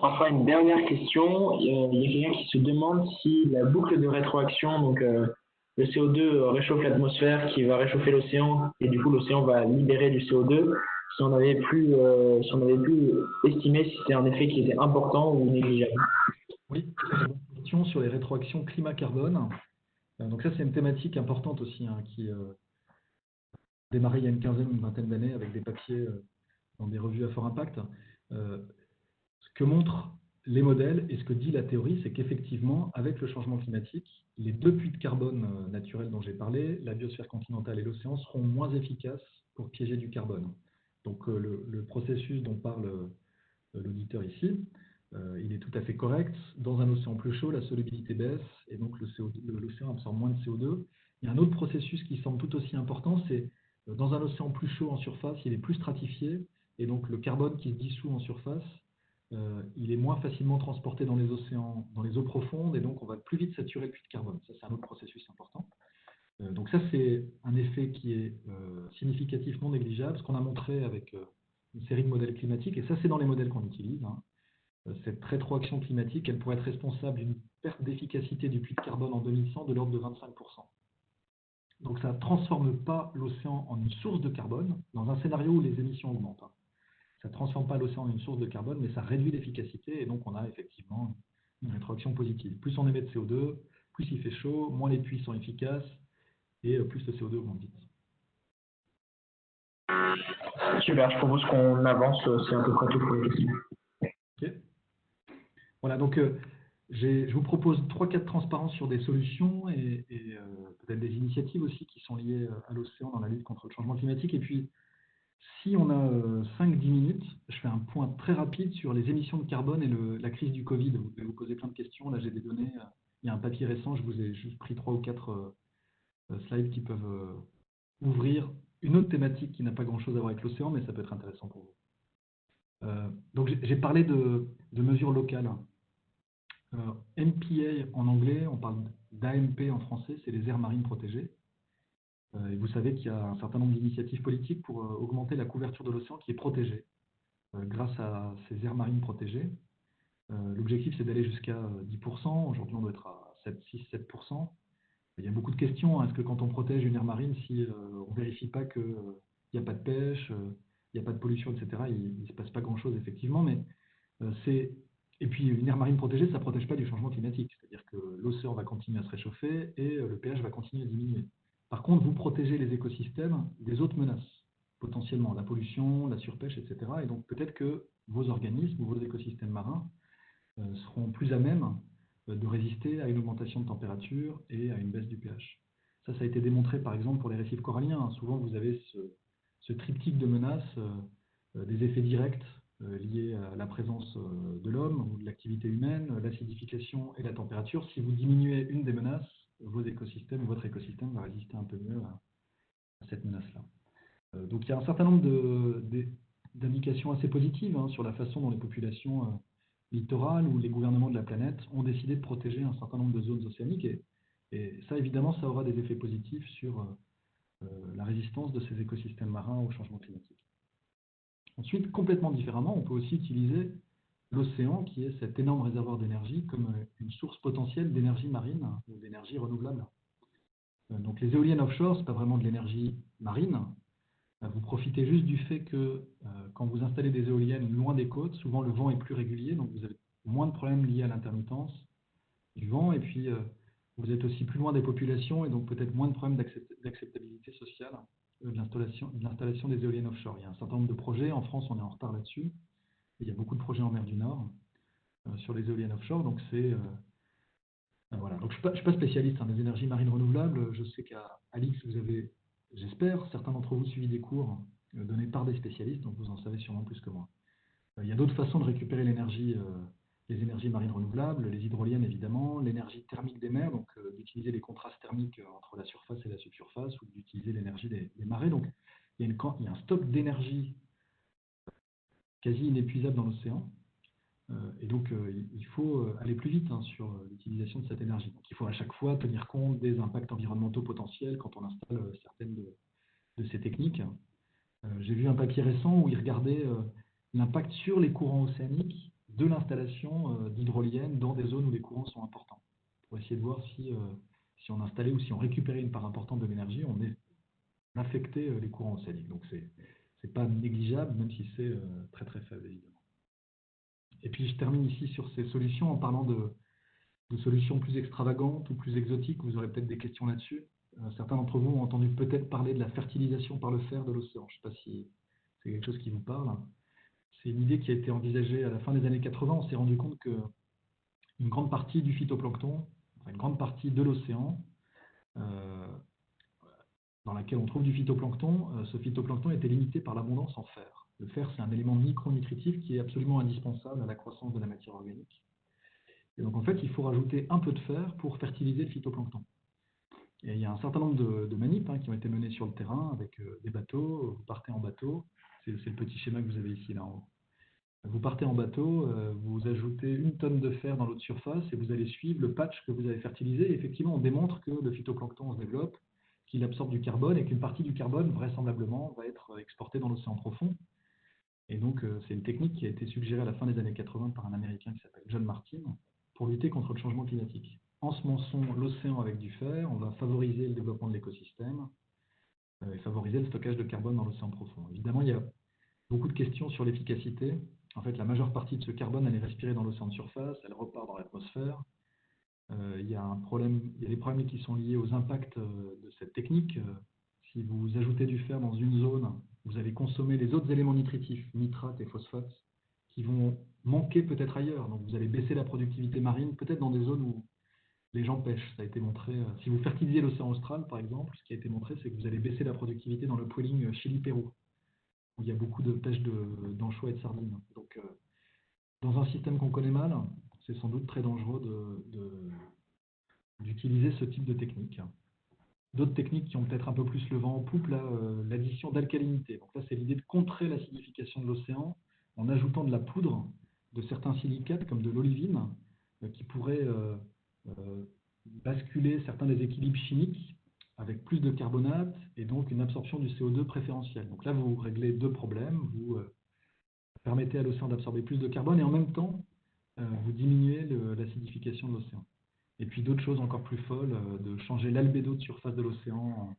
Enfin, une dernière question. Il y a quelqu'un qui se demande si la boucle de rétroaction, donc le CO2 réchauffe l'atmosphère, qui va réchauffer l'océan, et du coup l'océan va libérer du CO2. si on avait pu estimer si c'est un effet qui était important ou négligeable. Oui, très bonne question sur les rétroactions climat-carbone. Donc ça, c'est une thématique importante aussi, hein, qui démarré il y a une quinzaine ou une vingtaine d'années avec des papiers dans des revues à fort impact. Ce que montrent les modèles et ce que dit la théorie, c'est qu'effectivement, avec le changement climatique, les deux puits de carbone naturels dont j'ai parlé, la biosphère continentale et l'océan, seront moins efficaces pour piéger du carbone. Donc le processus dont parle l'auditeur ici, il est tout à fait correct. Dans un océan plus chaud, la solubilité baisse et donc l'océan absorbe moins de CO2. Il y a un autre processus qui semble tout aussi important, c'est dans un océan plus chaud en surface, il est plus stratifié et donc le carbone qui se dissout en surface, il est moins facilement transporté dans les océans, dans les eaux profondes et donc on va plus vite saturer le puits de carbone. Ça, c'est un autre processus important. Donc ça, c'est un effet qui est significatif, non négligeable, ce qu'on a montré avec une série de modèles climatiques, et ça, c'est dans les modèles qu'on utilise, hein. Cette rétroaction climatique, elle pourrait être responsable d'une perte d'efficacité du puits de carbone en 2100 de l'ordre de 25%. Donc ça ne transforme pas l'océan en une source de carbone, dans un scénario où les émissions augmentent, hein. Ça ne transforme pas l'océan en une source de carbone, mais ça réduit l'efficacité, et donc on a effectivement une rétroaction positive. Plus on émet de CO2, plus il fait chaud, moins les puits sont efficaces, et plus le CO2 augmente vite. Super, je propose qu'on avance, c'est à peu près tout pour les questions. Ok. Voilà, donc je vous propose 3-4 transparences sur des solutions et peut-être des initiatives aussi qui sont liées à l'océan dans la lutte contre le changement climatique. Et puis, si on a 5-10 minutes, je fais un point très rapide sur les émissions de carbone et la crise du Covid. Vous pouvez vous poser plein de questions. Là, j'ai des données. Il y a un papier récent, je vous ai juste pris 3 ou 4 slides qui peuvent ouvrir une autre thématique qui n'a pas grand-chose à voir avec l'océan, mais ça peut être intéressant pour vous. Donc, j'ai parlé de mesures locales. MPA en anglais, on parle d'AMP en français, c'est les aires marines protégées. Et vous savez qu'il y a un certain nombre d'initiatives politiques pour augmenter la couverture de l'océan qui est protégée grâce à ces aires marines protégées. L'objectif, c'est d'aller jusqu'à 10%. Aujourd'hui, on doit être à 6-7%. Il y a beaucoup de questions. Est-ce que quand on protège une aire marine, si on ne vérifie pas qu'il n'y a pas de pêche, il n'y a pas de pollution, etc., il ne se passe pas grand-chose, effectivement. Mais Et puis, une aire marine protégée, ça ne protège pas du changement climatique. C'est-à-dire que l'océan va continuer à se réchauffer et le pH va continuer à diminuer. Par contre, vous protégez les écosystèmes des autres menaces, potentiellement la pollution, la surpêche, etc. Et donc, peut-être que vos organismes ou vos écosystèmes marins seront plus à même de résister à une augmentation de température et à une baisse du pH. Ça a été démontré, par exemple, pour les récifs coralliens. Souvent, vous avez ce triptyque de menaces, des effets directs liés à la présence de l'homme ou de l'activité humaine, l'acidification et la température. Si vous diminuez une des menaces, votre écosystème va résister un peu mieux à cette menace-là. Donc il y a un certain nombre d'indications assez positives sur la façon dont les populations littorales ou les gouvernements de la planète ont décidé de protéger un certain nombre de zones océaniques. Et ça, évidemment, ça aura des effets positifs sur la résistance de ces écosystèmes marins au changement climatique. Ensuite, complètement différemment, on peut aussi utiliser l'océan, qui est cet énorme réservoir d'énergie, comme une source potentielle d'énergie marine ou d'énergie renouvelable. Donc les éoliennes offshore, ce n'est pas vraiment de l'énergie marine. Vous profitez juste du fait que quand vous installez des éoliennes loin des côtes, souvent le vent est plus régulier, donc vous avez moins de problèmes liés à l'intermittence du vent, et puis vous êtes aussi plus loin des populations, et donc peut-être moins de problèmes d'acceptabilité sociale de l'installation des éoliennes offshore. Il y a un certain nombre de projets, en France on est en retard là-dessus, il y a beaucoup de projets en mer du Nord sur les éoliennes offshore, donc c'est... voilà. Donc je ne suis pas spécialiste des énergies marines renouvelables, je sais qu'à Alix vous avez, j'espère, certains d'entre vous suivi des cours donnés par des spécialistes, donc vous en savez sûrement plus que moi. Il y a d'autres façons de récupérer l'énergie, les énergies marines renouvelables, les hydroliennes évidemment, l'énergie thermique des mers, donc d'utiliser les contrastes thermiques entre la surface et la subsurface, ou d'utiliser l'énergie des marées. Donc il y a un stock d'énergie quasi inépuisable dans l'océan, et donc il faut aller plus vite sur l'utilisation de cette énergie. Donc il faut à chaque fois tenir compte des impacts environnementaux potentiels quand on installe certaines de ces techniques. J'ai vu un papier récent où il regardait l'impact sur les courants océaniques de l'installation d'hydroliennes dans des zones où les courants sont importants, pour essayer de voir si on installait ou si on récupérait une part importante de l'énergie, on affectait les courants océaniques. Donc c'est pas négligeable, même si c'est très très faible, évidemment. Et puis je termine ici sur ces solutions en parlant de solutions plus extravagantes ou plus exotiques. Vous aurez peut-être des questions là-dessus. Certains d'entre vous ont entendu peut-être parler de la fertilisation par le fer de l'océan. Je ne sais pas si c'est quelque chose qui vous parle. C'est une idée qui a été envisagée à la fin des années 80. On s'est rendu compte qu'une grande partie du phytoplancton, enfin une grande partie de l'océan, dans laquelle on trouve du phytoplancton, ce phytoplancton était limité par l'abondance en fer. Le fer, c'est un élément micronutritif qui est absolument indispensable à la croissance de la matière organique. Et donc en fait, il faut rajouter un peu de fer pour fertiliser le phytoplancton. Et il y a un certain nombre de manips qui ont été menées sur le terrain avec des bateaux. Vous partez en bateau, c'est le petit schéma que vous avez ici là en haut. Vous partez en bateau, vous ajoutez 1 tonne de fer dans l'eau de surface et vous allez suivre le patch que vous avez fertilisé. Et effectivement, on démontre que le phytoplancton se développe, qu'il absorbe du carbone et qu'une partie du carbone, vraisemblablement, va être exportée dans l'océan profond. Et donc, c'est une technique qui a été suggérée à la fin des années 80 par un Américain qui s'appelle John Martin pour lutter contre le changement climatique. Ensemençons l'océan avec du fer, on va favoriser le développement de l'écosystème et favoriser le stockage de carbone dans l'océan profond. Évidemment, il y a beaucoup de questions sur l'efficacité. En fait, la majeure partie de ce carbone, elle est respirée dans l'océan de surface, elle repart dans l'atmosphère. Il y a des problèmes qui sont liés aux impacts de cette technique. Si vous ajoutez du fer dans une zone, vous allez consommer les autres éléments nutritifs, nitrates et phosphates, qui vont manquer peut-être ailleurs. Donc vous allez baisser la productivité marine, peut-être dans des zones où les gens pêchent. Ça a été montré. Si vous fertilisez l'océan austral, par exemple, ce qui a été montré, c'est que vous allez baisser la productivité dans le pooling Chili-Pérou, où il y a beaucoup de pêche d'anchois et de sardines. Donc, dans un système qu'on connaît mal, c'est sans doute très dangereux d'utiliser ce type de technique. D'autres techniques qui ont peut-être un peu plus le vent en poupe, l'addition d'alcalinité. Donc là, c'est l'idée de contrer l'acidification de l'océan en ajoutant de la poudre de certains silicates, comme de l'olivine, qui pourrait basculer certains des équilibres chimiques avec plus de carbonate et donc une absorption du CO2 préférentielle. Donc là, vous réglez 2 problèmes. Vous permettez à l'océan d'absorber plus de carbone et en même temps, vous diminuez l'acidification de l'océan. Et puis d'autres choses encore plus folles, de changer l'albédo de surface de l'océan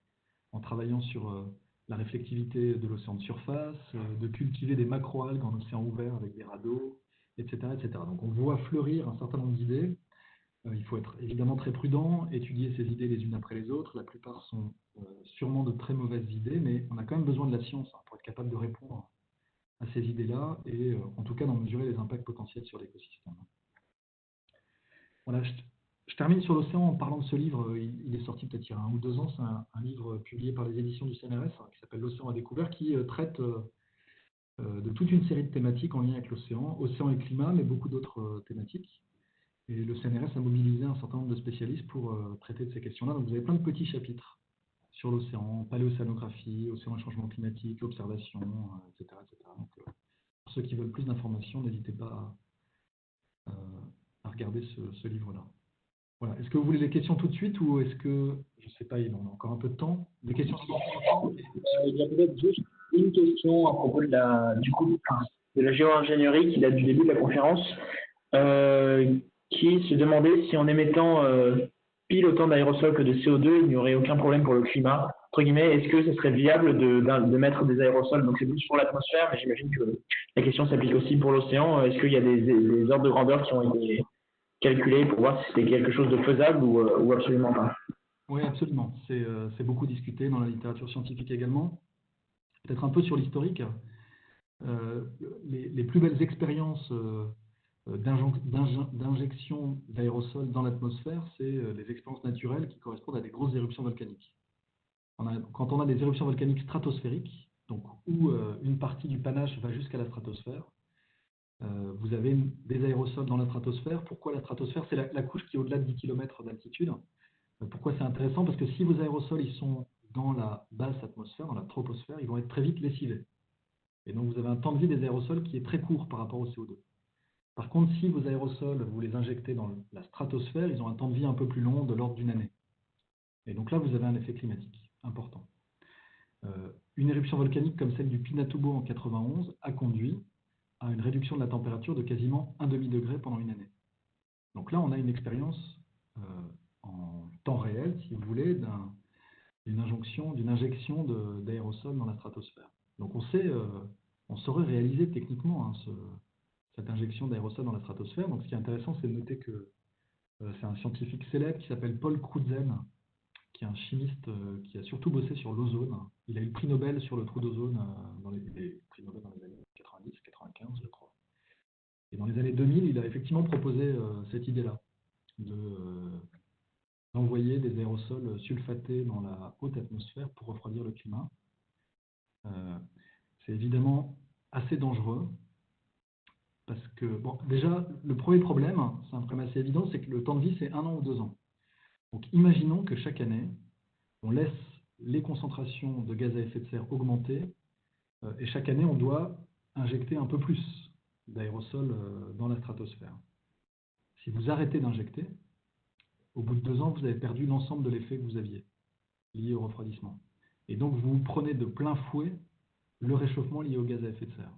en travaillant sur la réflectivité de l'océan de surface, de cultiver des macroalgues en océan ouvert avec des radeaux, etc., etc. Donc on voit fleurir un certain nombre d'idées. Il faut être évidemment très prudent, étudier ces idées les unes après les autres. La plupart sont sûrement de très mauvaises idées, mais on a quand même besoin de la science pour être capable de répondre à ces idées-là et en tout cas d'en mesurer les impacts potentiels sur l'écosystème. Voilà, je termine sur l'océan en parlant de ce livre. Il est sorti peut-être il y a 1 ou 2 ans. C'est un livre publié par les éditions du CNRS qui s'appelle L'océan à découvert, qui traite de toute une série de thématiques en lien avec l'océan, océan et climat, mais beaucoup d'autres thématiques. Et le CNRS a mobilisé un certain nombre de spécialistes pour traiter de ces questions-là. Donc vous avez plein de petits chapitres sur l'océan, paléocéanographie, océan et changement climatique, observation, etc., etc. Donc, pour ceux qui veulent plus d'informations, n'hésitez pas à regarder ce livre-là. Voilà. Est-ce que vous voulez des questions tout de suite ou est-ce que, je ne sais pas, on a encore un peu de temps? Des questions? Il y a peut-être juste une question à propos de la géo-ingénierie qui date du début de la conférence, qui se demandait si en émettant pile autant d'aérosols que de CO2, il n'y aurait aucun problème pour le climat. Entre guillemets, est-ce que ce serait viable de mettre des aérosols? Donc c'est plus pour l'atmosphère, mais j'imagine que la question s'applique aussi pour l'océan. Est-ce qu'il y a des ordres de grandeur qui ont été calculés pour voir si c'était quelque chose de faisable ou absolument pas? Oui, absolument. C'est beaucoup discuté dans la littérature scientifique également. Peut-être un peu sur l'historique. Les plus belles expériences d'injection d'aérosols dans l'atmosphère, c'est les expériences naturelles qui correspondent à des grosses éruptions volcaniques. Quand on a des éruptions volcaniques stratosphériques, donc où une partie du panache va jusqu'à la stratosphère, vous avez des aérosols dans la stratosphère. Pourquoi la stratosphère? C'est la couche qui est au-delà de 10 km d'altitude. Pourquoi c'est intéressant? Parce que si vos aérosols ils sont dans la basse atmosphère, dans la troposphère, ils vont être très vite lessivés. Et donc vous avez un temps de vie des aérosols qui est très court par rapport au CO2. Par contre, si vos aérosols, vous les injectez dans la stratosphère, ils ont un temps de vie un peu plus long, de l'ordre d'une année. Et donc là, vous avez un effet climatique important. Une éruption volcanique comme celle du Pinatubo en 91 a conduit à une réduction de la température de quasiment 1 demi-degré pendant une année. Donc là, on a une expérience en temps réel, si vous voulez, d'une injection d'aérosols dans la stratosphère. Donc on saurait réaliser techniquement cette injection d'aérosol dans la stratosphère. Donc ce qui est intéressant, c'est de noter que c'est un scientifique célèbre qui s'appelle Paul Crutzen, qui est un chimiste qui a surtout bossé sur l'ozone. Il a eu le prix Nobel sur le trou d'ozone dans les prix Nobel dans les années 90, 95, je crois. Et dans les années 2000, il a effectivement proposé cette idée-là, d'envoyer des aérosols sulfatés dans la haute atmosphère pour refroidir le climat. C'est évidemment assez dangereux, parce que, bon, déjà, le premier problème, c'est un problème assez évident, c'est que le temps de vie, c'est 1 an ou 2 ans. Donc imaginons que chaque année, on laisse les concentrations de gaz à effet de serre augmenter, et chaque année, on doit injecter un peu plus d'aérosols dans la stratosphère. Si vous arrêtez d'injecter, au bout de 2 ans, vous avez perdu l'ensemble de l'effet que vous aviez lié au refroidissement. Et donc, vous prenez de plein fouet le réchauffement lié au gaz à effet de serre.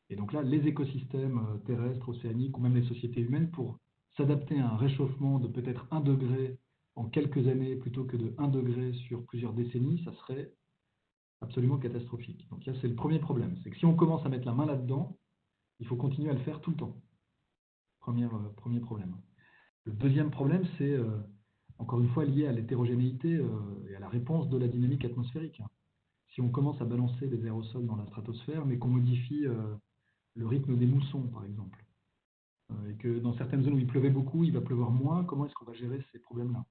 Et donc là, les écosystèmes terrestres, océaniques ou même les sociétés humaines, pour s'adapter à un réchauffement de peut-être 1 degré en quelques années plutôt que de 1 degré sur plusieurs décennies, ça serait absolument catastrophique. Donc là, c'est le premier problème. C'est que si on commence à mettre la main là-dedans, il faut continuer à le faire tout le temps. Premier problème. Le deuxième problème, c'est encore une fois lié à l'hétérogénéité et à la réponse de la dynamique atmosphérique. Si on commence à balancer des aérosols dans la stratosphère, mais qu'on modifie le rythme des moussons, par exemple, et que dans certaines zones où il pleuvait beaucoup, il va pleuvoir moins, comment est-ce qu'on va gérer ces problèmes-là?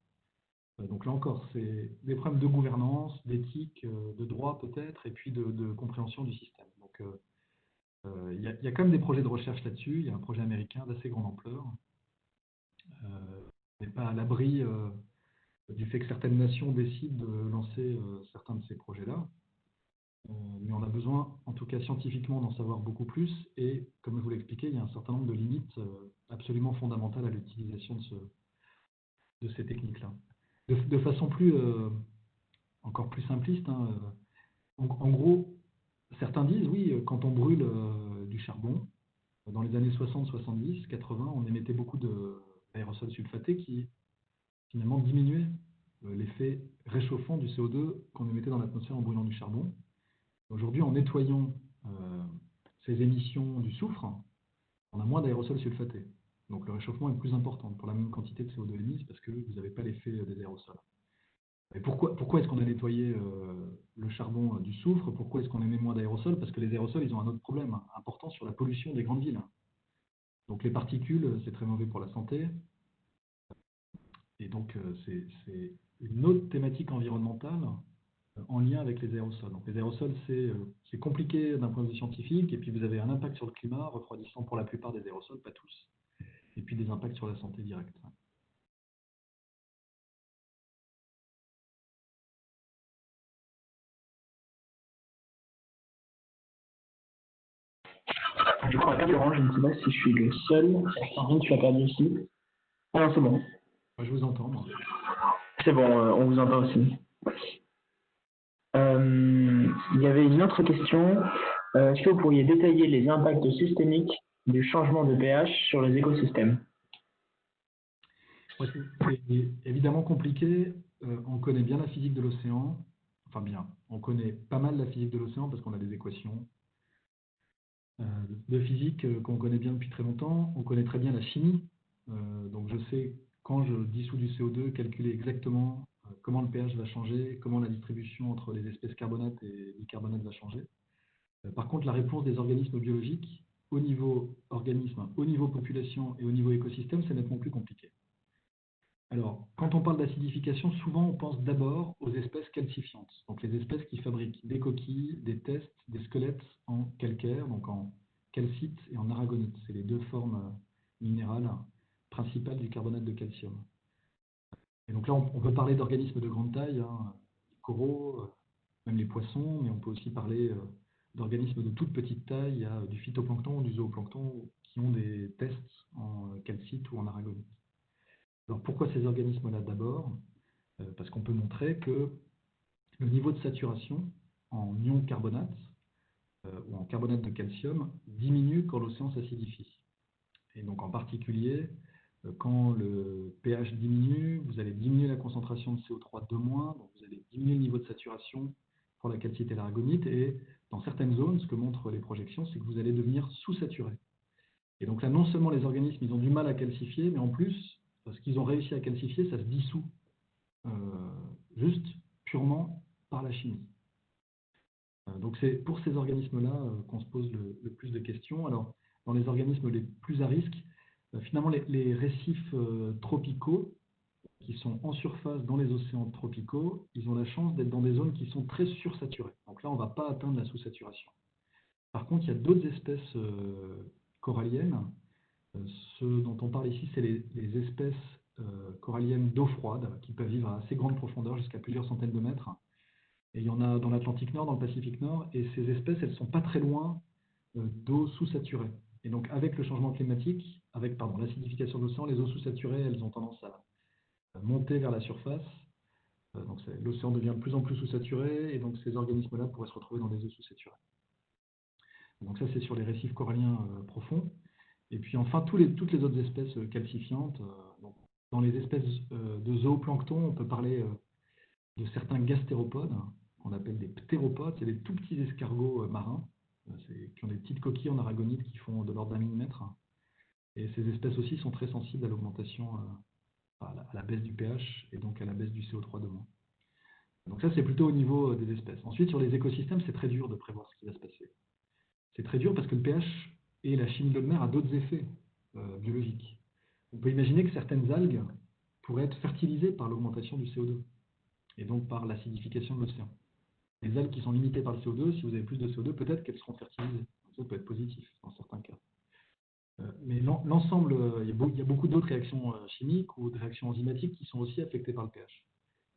Donc là encore, c'est des problèmes de gouvernance, d'éthique, de droit peut-être, et puis de compréhension du système. Donc il y a quand même des projets de recherche là-dessus. Il y a un projet américain d'assez grande ampleur. On n'est pas à l'abri du fait que certaines nations décident de lancer certains de ces projets-là. Mais on a besoin, en tout cas scientifiquement, d'en savoir beaucoup plus. Et comme je vous l'ai expliqué, il y a un certain nombre de limites absolument fondamentales à l'utilisation de ces techniques-là. De façon encore plus simpliste, hein, en gros, certains disent, oui, quand on brûle du charbon, dans les années 60, 70, 80, on émettait beaucoup d'aérosols sulfatés qui finalement diminuaient l'effet réchauffant du CO2 qu'on émettait dans l'atmosphère en brûlant du charbon. Aujourd'hui, en nettoyant ces émissions du soufre, on a moins d'aérosols sulfatés. Donc le réchauffement est plus important pour la même quantité de CO2 émise parce que vous n'avez pas l'effet des aérosols. Et pourquoi est-ce qu'on a nettoyé le charbon du soufre? Pourquoi est-ce qu'on émet moins d'aérosols? Parce que les aérosols, ils ont un autre problème important sur la pollution des grandes villes. Donc les particules, c'est très mauvais pour la santé. Et donc c'est une autre thématique environnementale en lien avec les aérosols. Donc les aérosols, c'est compliqué d'un point de vue scientifique, et puis vous avez un impact sur le climat, refroidissant pour la plupart des aérosols, pas tous, et puis des impacts sur la santé directe. Je crois pas, Laurent, je ne sais pas si je suis le seul. Sandrine, tu l'as perdu ici. Ah non, c'est bon. Moi, je vous entends, moi. C'est bon, on vous entend aussi. Il y avait une autre question. Est-ce que vous pourriez détailler les impacts systémiques du changement de pH sur les écosystèmes? Ouais, c'est évidemment compliqué. On connaît bien la physique de l'océan. Enfin bien, on connaît pas mal la physique de l'océan parce qu'on a des équations de physique qu'on connaît bien depuis très longtemps. On connaît très bien la chimie. Donc je sais, quand je dissous du CO2, calculer exactement comment le pH va changer, comment la distribution entre les espèces carbonates et bicarbonates va changer. Par contre, la réponse des organismes biologiques au niveau organisme, au niveau population et au niveau écosystème, c'est nettement plus compliqué. Alors, quand on parle d'acidification, souvent on pense d'abord aux espèces calcifiantes, donc les espèces qui fabriquent des coquilles, des testes, des squelettes en calcaire, donc en calcite et en aragonite. C'est les deux formes minérales principales du carbonate de calcium. Et donc là, on peut parler d'organismes de grande taille, hein, les coraux, même les poissons, mais on peut aussi parler d'organismes de toute petite taille. Il y a du phytoplancton ou du zooplancton qui ont des tests en calcite ou en aragonite. Alors pourquoi ces organismes-là d'abord? Parce qu'on peut montrer que le niveau de saturation en ion de carbonate ou en carbonate de calcium diminue quand l'océan s'acidifie. Et donc en particulier, quand le pH diminue, vous allez diminuer la concentration de CO3 de moins, donc vous allez diminuer le niveau de saturation pour la calcite et l'aragonite. Et dans certaines zones, ce que montrent les projections, c'est que vous allez devenir sous-saturé. Et donc là, non seulement les organismes, ils ont du mal à calcifier, mais en plus, ce qu'ils ont réussi à calcifier, ça se dissout juste purement par la chimie. Donc c'est pour ces organismes-là qu'on se pose le plus de questions. Alors, dans les organismes les plus à risque, finalement, les récifs tropicaux, qui sont en surface dans les océans tropicaux, ils ont la chance d'être dans des zones qui sont très sursaturées. Donc là, on ne va pas atteindre la sous-saturation. Par contre, il y a d'autres espèces coralliennes. Ce dont on parle ici, c'est les espèces coralliennes d'eau froide, qui peuvent vivre à assez grande profondeur, jusqu'à plusieurs centaines de mètres. Et il y en a dans l'Atlantique Nord, dans le Pacifique Nord, et ces espèces, elles ne sont pas très loin d'eau sous-saturée. Et donc, avec le changement climatique, avec l'acidification de l'océan, les eaux sous-saturées, elles ont tendance à monter vers la surface. Donc, l'océan devient de plus en plus sous-saturé, et donc ces organismes-là pourraient se retrouver dans des eaux sous-saturées. Donc ça, c'est sur les récifs coralliens profonds. Et puis enfin, toutes les autres espèces calcifiantes. Donc, dans les espèces de zooplancton, on peut parler de certains gastéropodes, qu'on appelle des ptéropodes. C'est des tout petits escargots marins, qui ont des petites coquilles en aragonite qui font de l'ordre d'1 millimètre. Et ces espèces aussi sont très sensibles à l'augmentation, à la baisse du pH et donc à la baisse du CO3 de moins. Donc ça, c'est plutôt au niveau des espèces. Ensuite, sur les écosystèmes, c'est très dur de prévoir ce qui va se passer. C'est très dur parce que le pH et la chimie de l'eau de mer a d'autres effets biologiques. On peut imaginer que certaines algues pourraient être fertilisées par l'augmentation du CO2 et donc par l'acidification de l'océan. Les algues qui sont limitées par le CO2, si vous avez plus de CO2, peut-être qu'elles seront fertilisées. Ça peut être positif dans certains cas. Mais l'ensemble, il y a beaucoup d'autres réactions chimiques ou de réactions enzymatiques qui sont aussi affectées par le pH.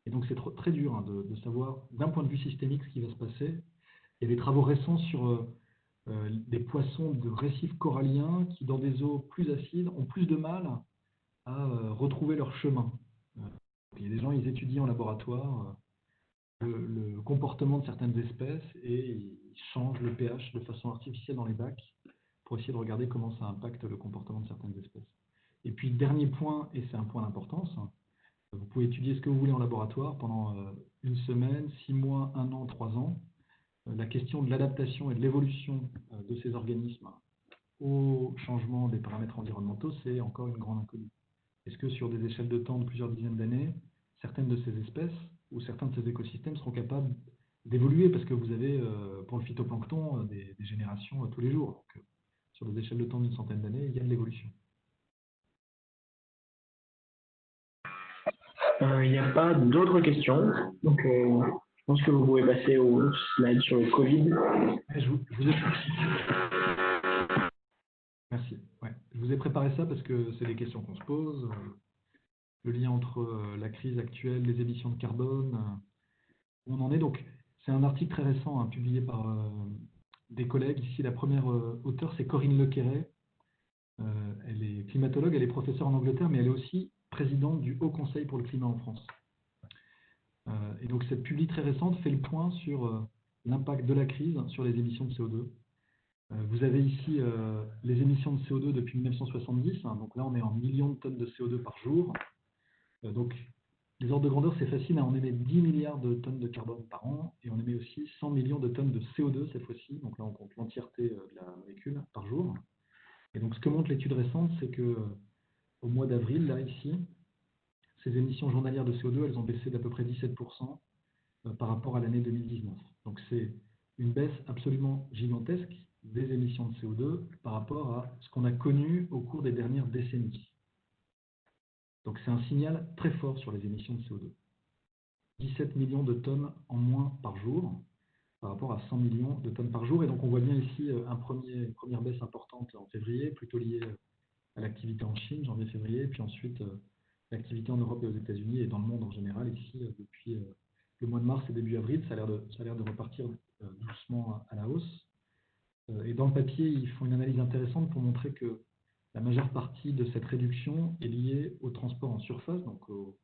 Et donc c'est très dur de savoir d'un point de vue systémique ce qui va se passer. Il y a des travaux récents sur des poissons de récifs coralliens qui, dans des eaux plus acides, ont plus de mal à retrouver leur chemin. Il y a des gens, ils étudient en laboratoire le comportement de certaines espèces et ils changent le pH de façon artificielle dans les bacs pour essayer de regarder comment ça impacte le comportement de certaines espèces. Et puis, dernier point, et c'est un point d'importance, vous pouvez étudier ce que vous voulez en laboratoire pendant 1 semaine, 6 mois, 1 an, 3 ans. La question de l'adaptation et de l'évolution de ces organismes au changement des paramètres environnementaux, c'est encore une grande inconnue. Est-ce que sur des échelles de temps de plusieurs dizaines d'années, certaines de ces espèces ou certains de ces écosystèmes seront capables d'évoluer? Parce que vous avez, pour le phytoplancton, des générations tous les jours. Donc, sur des échelles de temps d'une centaine d'années, il y a de l'évolution. Il n'y a pas d'autres questions. Donc, je pense que vous pouvez passer au slide sur le Covid. Je vous ai... Merci. Ouais. Je vous ai préparé ça parce que c'est des questions qu'on se pose. Le lien entre la crise actuelle, les émissions de carbone, où on en est. Donc, c'est un article très récent publié par des collègues. Ici, la première auteure, c'est Corinne Lequeret. Elle est climatologue, elle est professeure en Angleterre, mais elle est aussi présidente du Haut Conseil pour le climat en France. Et donc, cette publi très récente fait le point sur l'impact de la crise sur les émissions de CO2. Vous avez ici les émissions de CO2 depuis 1970. Donc là, on est en millions de tonnes de CO2 par jour. Donc, les ordres de grandeur, c'est facile. On émet 10 milliards de tonnes de carbone par an et on émet aussi 100 millions de tonnes de CO2 cette fois-ci. Donc là, on compte l'entièreté de la molécule par jour. Et donc, ce que montre l'étude récente, c'est que au mois d'avril, là, ici, ces émissions journalières de CO2, elles ont baissé d'à peu près 17% par rapport à l'année 2019. Donc, c'est une baisse absolument gigantesque des émissions de CO2 par rapport à ce qu'on a connu au cours des dernières décennies. Donc, c'est un signal très fort sur les émissions de CO2. 17 millions de tonnes en moins par jour, par rapport à 100 millions de tonnes par jour. Et donc, on voit bien ici une première baisse importante en février, plutôt liée à l'activité en Chine, janvier-février, puis ensuite l'activité en Europe et aux États-Unis et dans le monde en général. Ici, depuis le mois de mars et début avril, ça a l'air de repartir doucement à la hausse. Et dans le papier, ils font une analyse intéressante pour montrer que la majeure partie de cette réduction est liée au transport en surface, donc au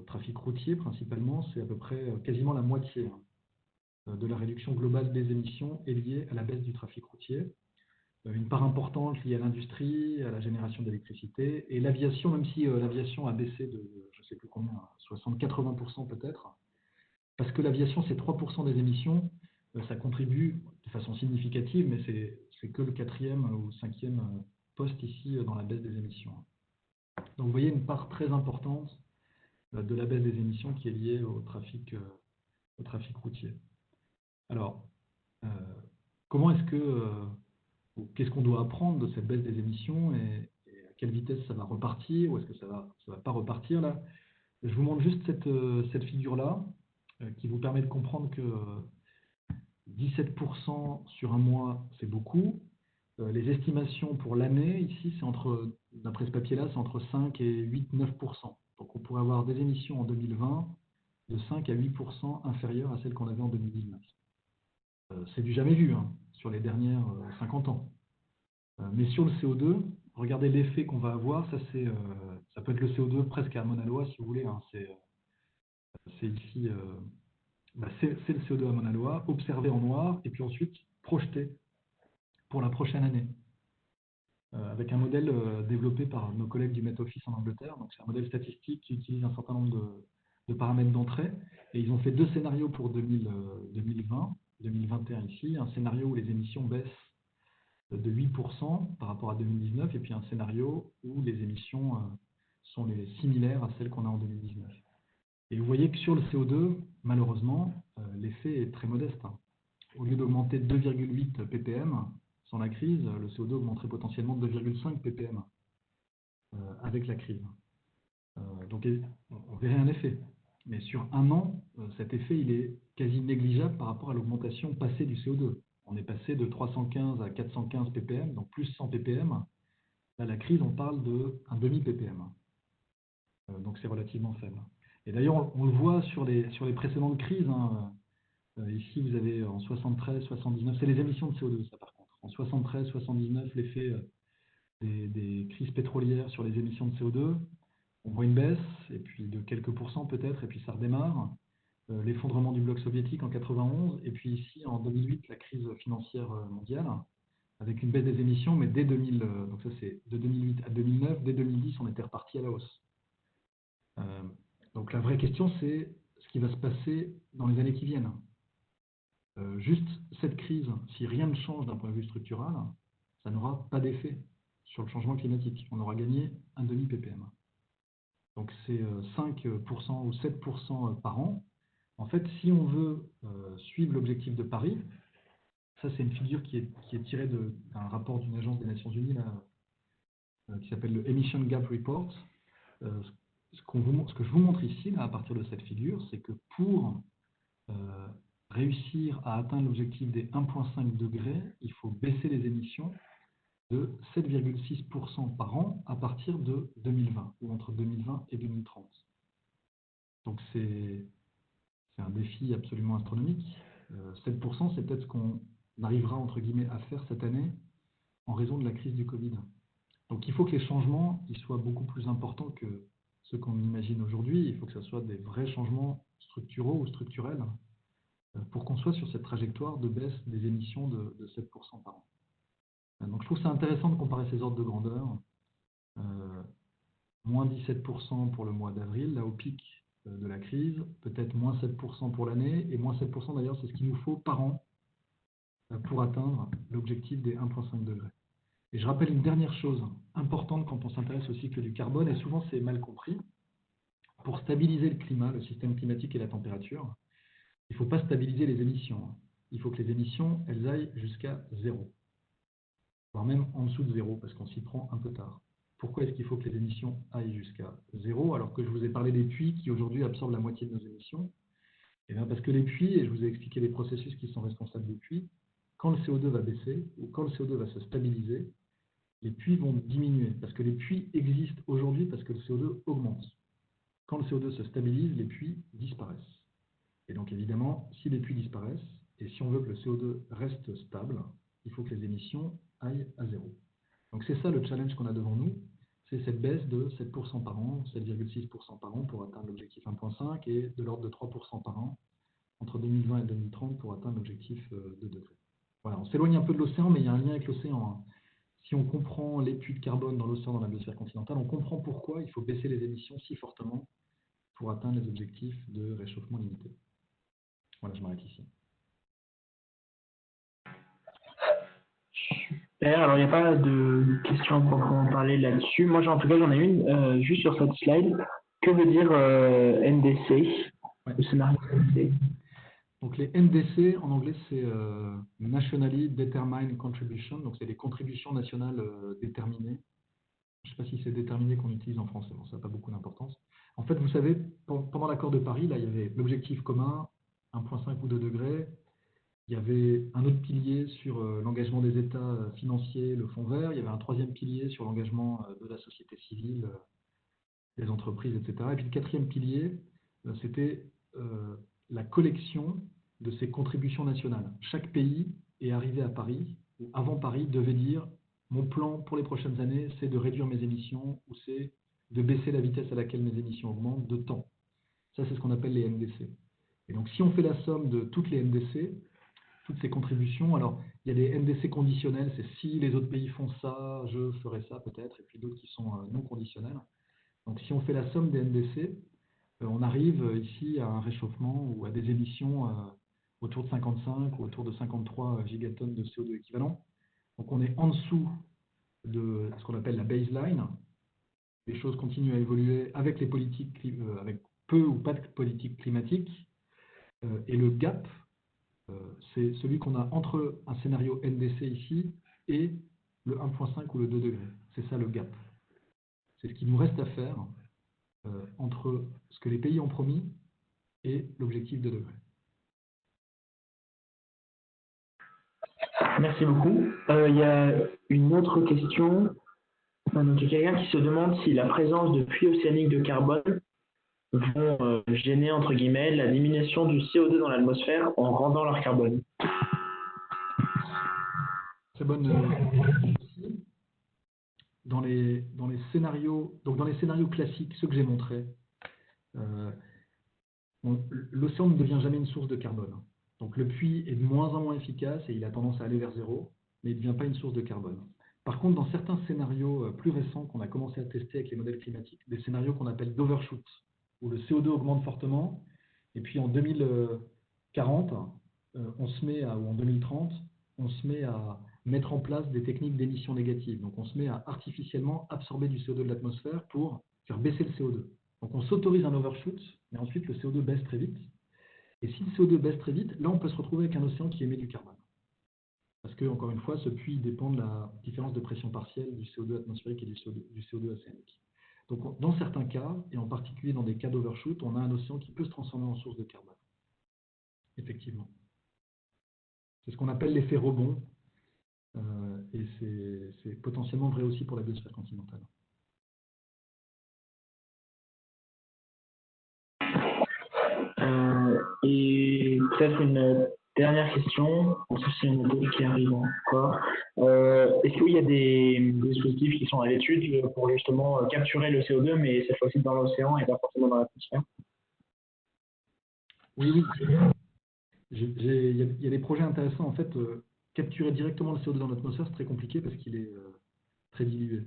trafic routier principalement. C'est à peu près quasiment la moitié de la réduction globale des émissions est liée à la baisse du trafic routier. Une part importante liée à l'industrie, à la génération d'électricité, et l'aviation, même si l'aviation a baissé de, je ne sais plus combien, 60-80% peut-être, parce que l'aviation, c'est 3% des émissions, ça contribue de façon significative, mais c'est que le 4e ou 5e poste ici dans la baisse des émissions. Donc vous voyez une part très importante de la baisse des émissions qui est liée au trafic routier. Alors, comment est-ce que, qu'est-ce qu'on doit apprendre de cette baisse des émissions et à quelle vitesse ça va repartir ou est-ce que ça va pas repartir là? Je vous montre juste cette figure-là qui vous permet de comprendre que 17% sur un mois, c'est beaucoup. Les estimations pour l'année, ici, c'est d'après ce papier-là, c'est entre 5 et 8-9%. Donc on pourrait avoir des émissions en 2020 de 5 à 8% inférieures à celles qu'on avait en 2019. C'est du jamais vu sur les dernières 50 ans. Mais sur le CO2, regardez l'effet qu'on va avoir. Ça peut être le CO2 presque à Mauna Loa, si vous voulez. C'est ici, c'est le CO2 à Mauna Loa, observé en noir et puis ensuite projeté pour la prochaine année. Avec un modèle développé par nos collègues du Met Office en Angleterre. Donc c'est un modèle statistique qui utilise un certain nombre de paramètres d'entrée. Et ils ont fait 2 scénarios pour 2020, 2021 ici. Un scénario où les émissions baissent de 8% par rapport à 2019, et puis un scénario où les émissions sont similaires à celles qu'on a en 2019. Et vous voyez que sur le CO2, malheureusement, l'effet est très modeste. Au lieu d'augmenter de 2,8 ppm, sans la crise, le CO2 augmenterait potentiellement de 2,5 ppm avec la crise. Donc on verrait un effet. Mais sur un an, cet effet il est quasi négligeable par rapport à l'augmentation passée du CO2. On est passé de 315 à 415 ppm, donc plus 100 ppm. Là, la crise, on parle d'un demi ppm. Donc c'est relativement faible. Et d'ailleurs, on le voit sur les précédentes crises. Ici, vous avez en 73, 79, c'est les émissions de CO2, ça par contre. En 73, 79, l'effet des crises pétrolières sur les émissions de CO2, on voit une baisse, et puis de quelques pourcents peut-être, et puis ça redémarre. L'effondrement du bloc soviétique en 91, et puis ici en 2008, la crise financière mondiale, avec une baisse des émissions, mais dès 2000, donc ça c'est de 2008 à 2009, dès 2010, on était reparti à la hausse. Donc la vraie question, c'est ce qui va se passer dans les années qui viennent. Juste cette crise, si rien ne change d'un point de vue structural, ça n'aura pas d'effet sur le changement climatique. On aura gagné un demi ppm. Donc c'est 5% ou 7% par an. En fait, si on veut suivre l'objectif de Paris, ça c'est une figure qui est tirée d'un rapport d'une agence des Nations Unies là, qui s'appelle le Emission Gap Report. Ce que je vous montre ici, là, à partir de cette figure, c'est que pour réussir à atteindre l'objectif des 1,5 degrés, il faut baisser les émissions de 7,6% par an à partir de 2020, ou entre 2020 et 2030. Donc c'est un défi absolument astronomique. 7%, c'est peut-être ce qu'on arrivera, entre guillemets, à faire cette année en raison de la crise du Covid. Donc il faut que les changements ils soient beaucoup plus importants que ceux qu'on imagine aujourd'hui. Il faut que ce soit des vrais changements structuraux ou structurels pour qu'on soit sur cette trajectoire de baisse des émissions de 7% par an. Donc je trouve ça intéressant de comparer ces ordres de grandeur. Moins 17% pour le mois d'avril, là au pic de la crise, peut-être moins 7% pour l'année, et moins 7% d'ailleurs, c'est ce qu'il nous faut par an pour atteindre l'objectif des 1,5 degrés. Et je rappelle une dernière chose importante quand on s'intéresse au cycle du carbone, et souvent c'est mal compris. Pour stabiliser le climat, le système climatique et la température, il ne faut pas stabiliser les émissions. Il faut que les émissions, elles aillent jusqu'à 0, voire même en dessous de 0, parce qu'on s'y prend un peu tard. Pourquoi est-ce qu'il faut que les émissions aillent jusqu'à 0, alors que je vous ai parlé des puits qui aujourd'hui absorbent la moitié de nos émissions? Eh bien parce que les puits, et je vous ai expliqué les processus qui sont responsables des puits, quand le CO2 va baisser, ou quand le CO2 va se stabiliser, les puits vont diminuer, parce que les puits existent aujourd'hui parce que le CO2 augmente. Quand le CO2 se stabilise, les puits disparaissent. Et donc évidemment, si les puits disparaissent, et si on veut que le CO2 reste stable, il faut que les émissions aillent à 0. Donc c'est ça le challenge qu'on a devant nous, c'est cette baisse de 7% par an, 7,6% par an pour atteindre l'objectif 1,5 et de l'ordre de 3% par an entre 2020 et 2030 pour atteindre l'objectif 2 degrés. Voilà, on s'éloigne un peu de l'océan, mais il y a un lien avec l'océan. Si on comprend les puits de carbone dans l'océan, dans la biosphère continentale, on comprend pourquoi il faut baisser les émissions si fortement pour atteindre les objectifs de réchauffement limité. Voilà, je m'arrête ici. Super. Alors, il n'y a pas de questions à proprement parler là-dessus. Moi, en tout cas, j'en ai une juste sur cette slide. Que veut dire NDC, Ouais. le scénario NDC? Donc les NDC, en anglais, c'est Nationally Determined Contribution, donc c'est les contributions nationales déterminées. Je ne sais pas si c'est déterminé qu'on utilise en français, bon, ça n'a pas beaucoup d'importance. En fait, vous savez, pendant l'accord de Paris, là, il y avait l'objectif commun, 1,5 ou 2 degrés. Il y avait un autre pilier sur l'engagement des États financiers, le fonds vert. Il y avait un troisième pilier sur l'engagement de la société civile, des entreprises, etc. Et puis le quatrième pilier, c'était la collection de ces contributions nationales. Chaque pays est arrivé à Paris, ou avant Paris, devait dire mon plan pour les prochaines années, c'est de réduire mes émissions ou c'est de baisser la vitesse à laquelle mes émissions augmentent de temps. Ça, c'est ce qu'on appelle les NDC. Et donc, si on fait la somme de toutes les NDC, toutes ces contributions, alors il y a des NDC conditionnels, c'est si les autres pays font ça, je ferai ça peut-être, et puis d'autres qui sont non conditionnels. Donc, si on fait la somme des NDC, on arrive ici à un réchauffement ou à des émissions autour de 55 ou autour de 53 gigatonnes de CO2 équivalent. Donc on est en dessous de ce qu'on appelle la baseline. Les choses continuent à évoluer avec les politiques, avec peu ou pas de politique climatique. Et le gap, c'est celui qu'on a entre un scénario NDC ici et le 1,5 ou le 2 degrés. C'est ça le gap. C'est ce qu'il nous reste à faire entre ce que les pays ont promis et l'objectif de degrés. Merci beaucoup. Il y a une autre question. Donc, il y a quelqu'un qui se demande si la présence de puits océaniques de carbone vont gêner, entre guillemets, la diminution du CO2 dans l'atmosphère en rendant leur carbone. Très bonne question. Dans les scénarios, donc dans les scénarios classiques, ceux que j'ai montrés, l'océan ne devient jamais une source de carbone. Donc le puits est de moins en moins efficace et il a tendance à aller vers zéro, mais il ne devient pas une source de carbone. Par contre, dans certains scénarios plus récents qu'on a commencé à tester avec les modèles climatiques, des scénarios qu'on appelle d'overshoot, où le CO2 augmente fortement, et puis en 2040, on se met ou en 2030, on se met à mettre en place des techniques d'émission négative. Donc on se met à artificiellement absorber du CO2 de l'atmosphère pour faire baisser le CO2. Donc on s'autorise un overshoot, mais ensuite le CO2 baisse très vite. Et si le CO2 baisse très vite, là on peut se retrouver avec un océan qui émet du carbone. Parce que, encore une fois, ce puits dépend de la différence de pression partielle du CO2 atmosphérique et du CO2 océanique. Donc dans certains cas, et en particulier dans des cas d'overshoot, on a un océan qui peut se transformer en source de carbone. Effectivement. C'est ce qu'on appelle l'effet rebond, et c'est potentiellement vrai aussi pour la biosphère continentale. Et peut-être une dernière question, parce que c'est une autre qui arrive encore. Est-ce qu'il y a des dispositifs qui sont à l'étude pour justement capturer le CO2, mais cette fois-ci dans l'océan et pas forcément dans l'atmosphère? Oui. Il y a des projets intéressants. En fait, capturer directement le CO2 dans l'atmosphère, c'est très compliqué parce qu'il est très dilué.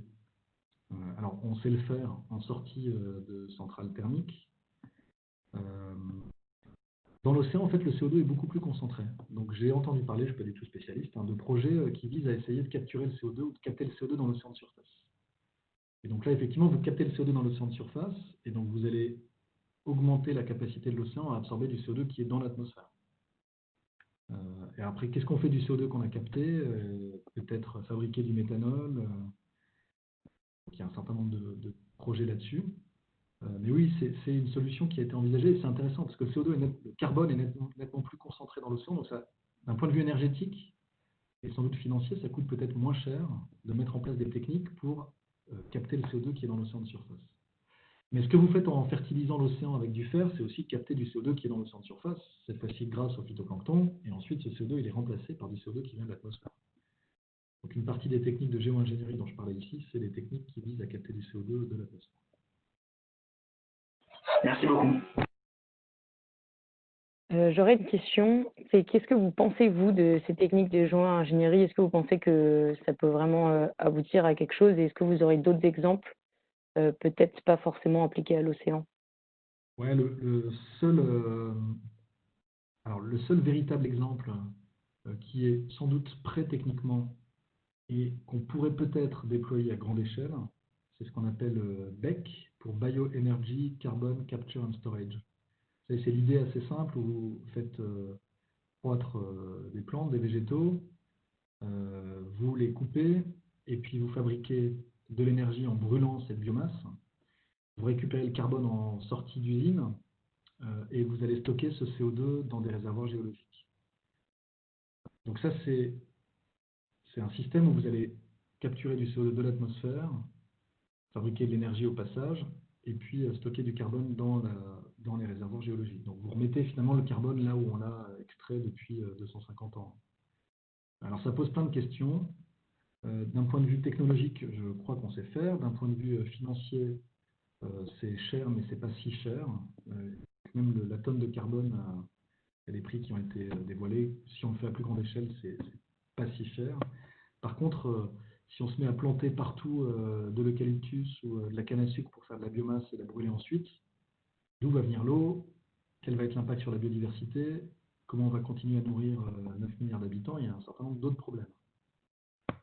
Alors, on sait le faire en sortie de centrales thermiques. Dans l'océan, en fait, le CO2 est beaucoup plus concentré. Donc, j'ai entendu parler, je ne suis pas du tout spécialiste, de projets qui visent à essayer de capturer le CO2 ou de capter le CO2 dans l'océan de surface. Et donc là, effectivement, vous captez le CO2 dans l'océan de surface, et donc vous allez augmenter la capacité de l'océan à absorber du CO2 qui est dans l'atmosphère. Et après, qu'est-ce qu'on fait du CO2 qu'on a capté? Peut-être fabriquer du méthanol. Il y a un certain nombre de projets là-dessus. Mais oui, c'est une solution qui a été envisagée et c'est intéressant parce que le carbone est nettement plus concentré dans l'océan. Donc, d'un point de vue énergétique et sans doute financier, ça coûte peut-être moins cher de mettre en place des techniques pour capter le CO2 qui est dans l'océan de surface. Mais ce que vous faites en fertilisant l'océan avec du fer, c'est aussi capter du CO2 qui est dans l'océan de surface, cette fois-ci grâce au phytoplancton, et ensuite ce CO2 il est remplacé par du CO2 qui vient de l'atmosphère. Donc une partie des techniques de géo-ingénierie dont je parlais ici, c'est des techniques qui visent à capter du CO2 de l'atmosphère. Merci beaucoup. J'aurais une question, c'est qu'est-ce que vous pensez, vous, de ces techniques de géo-ingénierie? Est-ce que vous pensez que ça peut vraiment aboutir à quelque chose? Et est-ce que vous aurez d'autres exemples, peut-être pas forcément appliqués à l'océan? Ouais, le seul... Alors, le seul véritable exemple qui est sans doute prêt techniquement et qu'on pourrait peut-être déployer à grande échelle, c'est ce qu'on appelle BEC, pour Bioenergy Carbon Capture and Storage. C'est l'idée assez simple où vous faites croître des plantes, des végétaux, vous les coupez et puis vous fabriquez de l'énergie en brûlant cette biomasse. Vous récupérez le carbone en sortie d'usine et vous allez stocker ce CO2 dans des réservoirs géologiques. Donc ça, c'est un système où vous allez capturer du CO2 de l'atmosphère, fabriquer de l'énergie au passage, et puis stocker du carbone dans les réservoirs géologiques. Donc vous remettez finalement le carbone là où on l'a extrait depuis 250 ans. Alors ça pose plein de questions. D'un point de vue technologique, je crois qu'on sait faire. D'un point de vue financier, c'est cher, mais c'est pas si cher. Même la tonne de carbone, il y a des prix qui ont été dévoilés. Si on le fait à plus grande échelle, c'est pas si cher. Par contre, si on se met à planter partout de l'eucalyptus ou de la canne à sucre pour faire de la biomasse et la brûler ensuite, d'où va venir l'eau? Quel va être l'impact sur la biodiversité? Comment on va continuer à nourrir 9 milliards d'habitants? Il y a un certain nombre d'autres problèmes.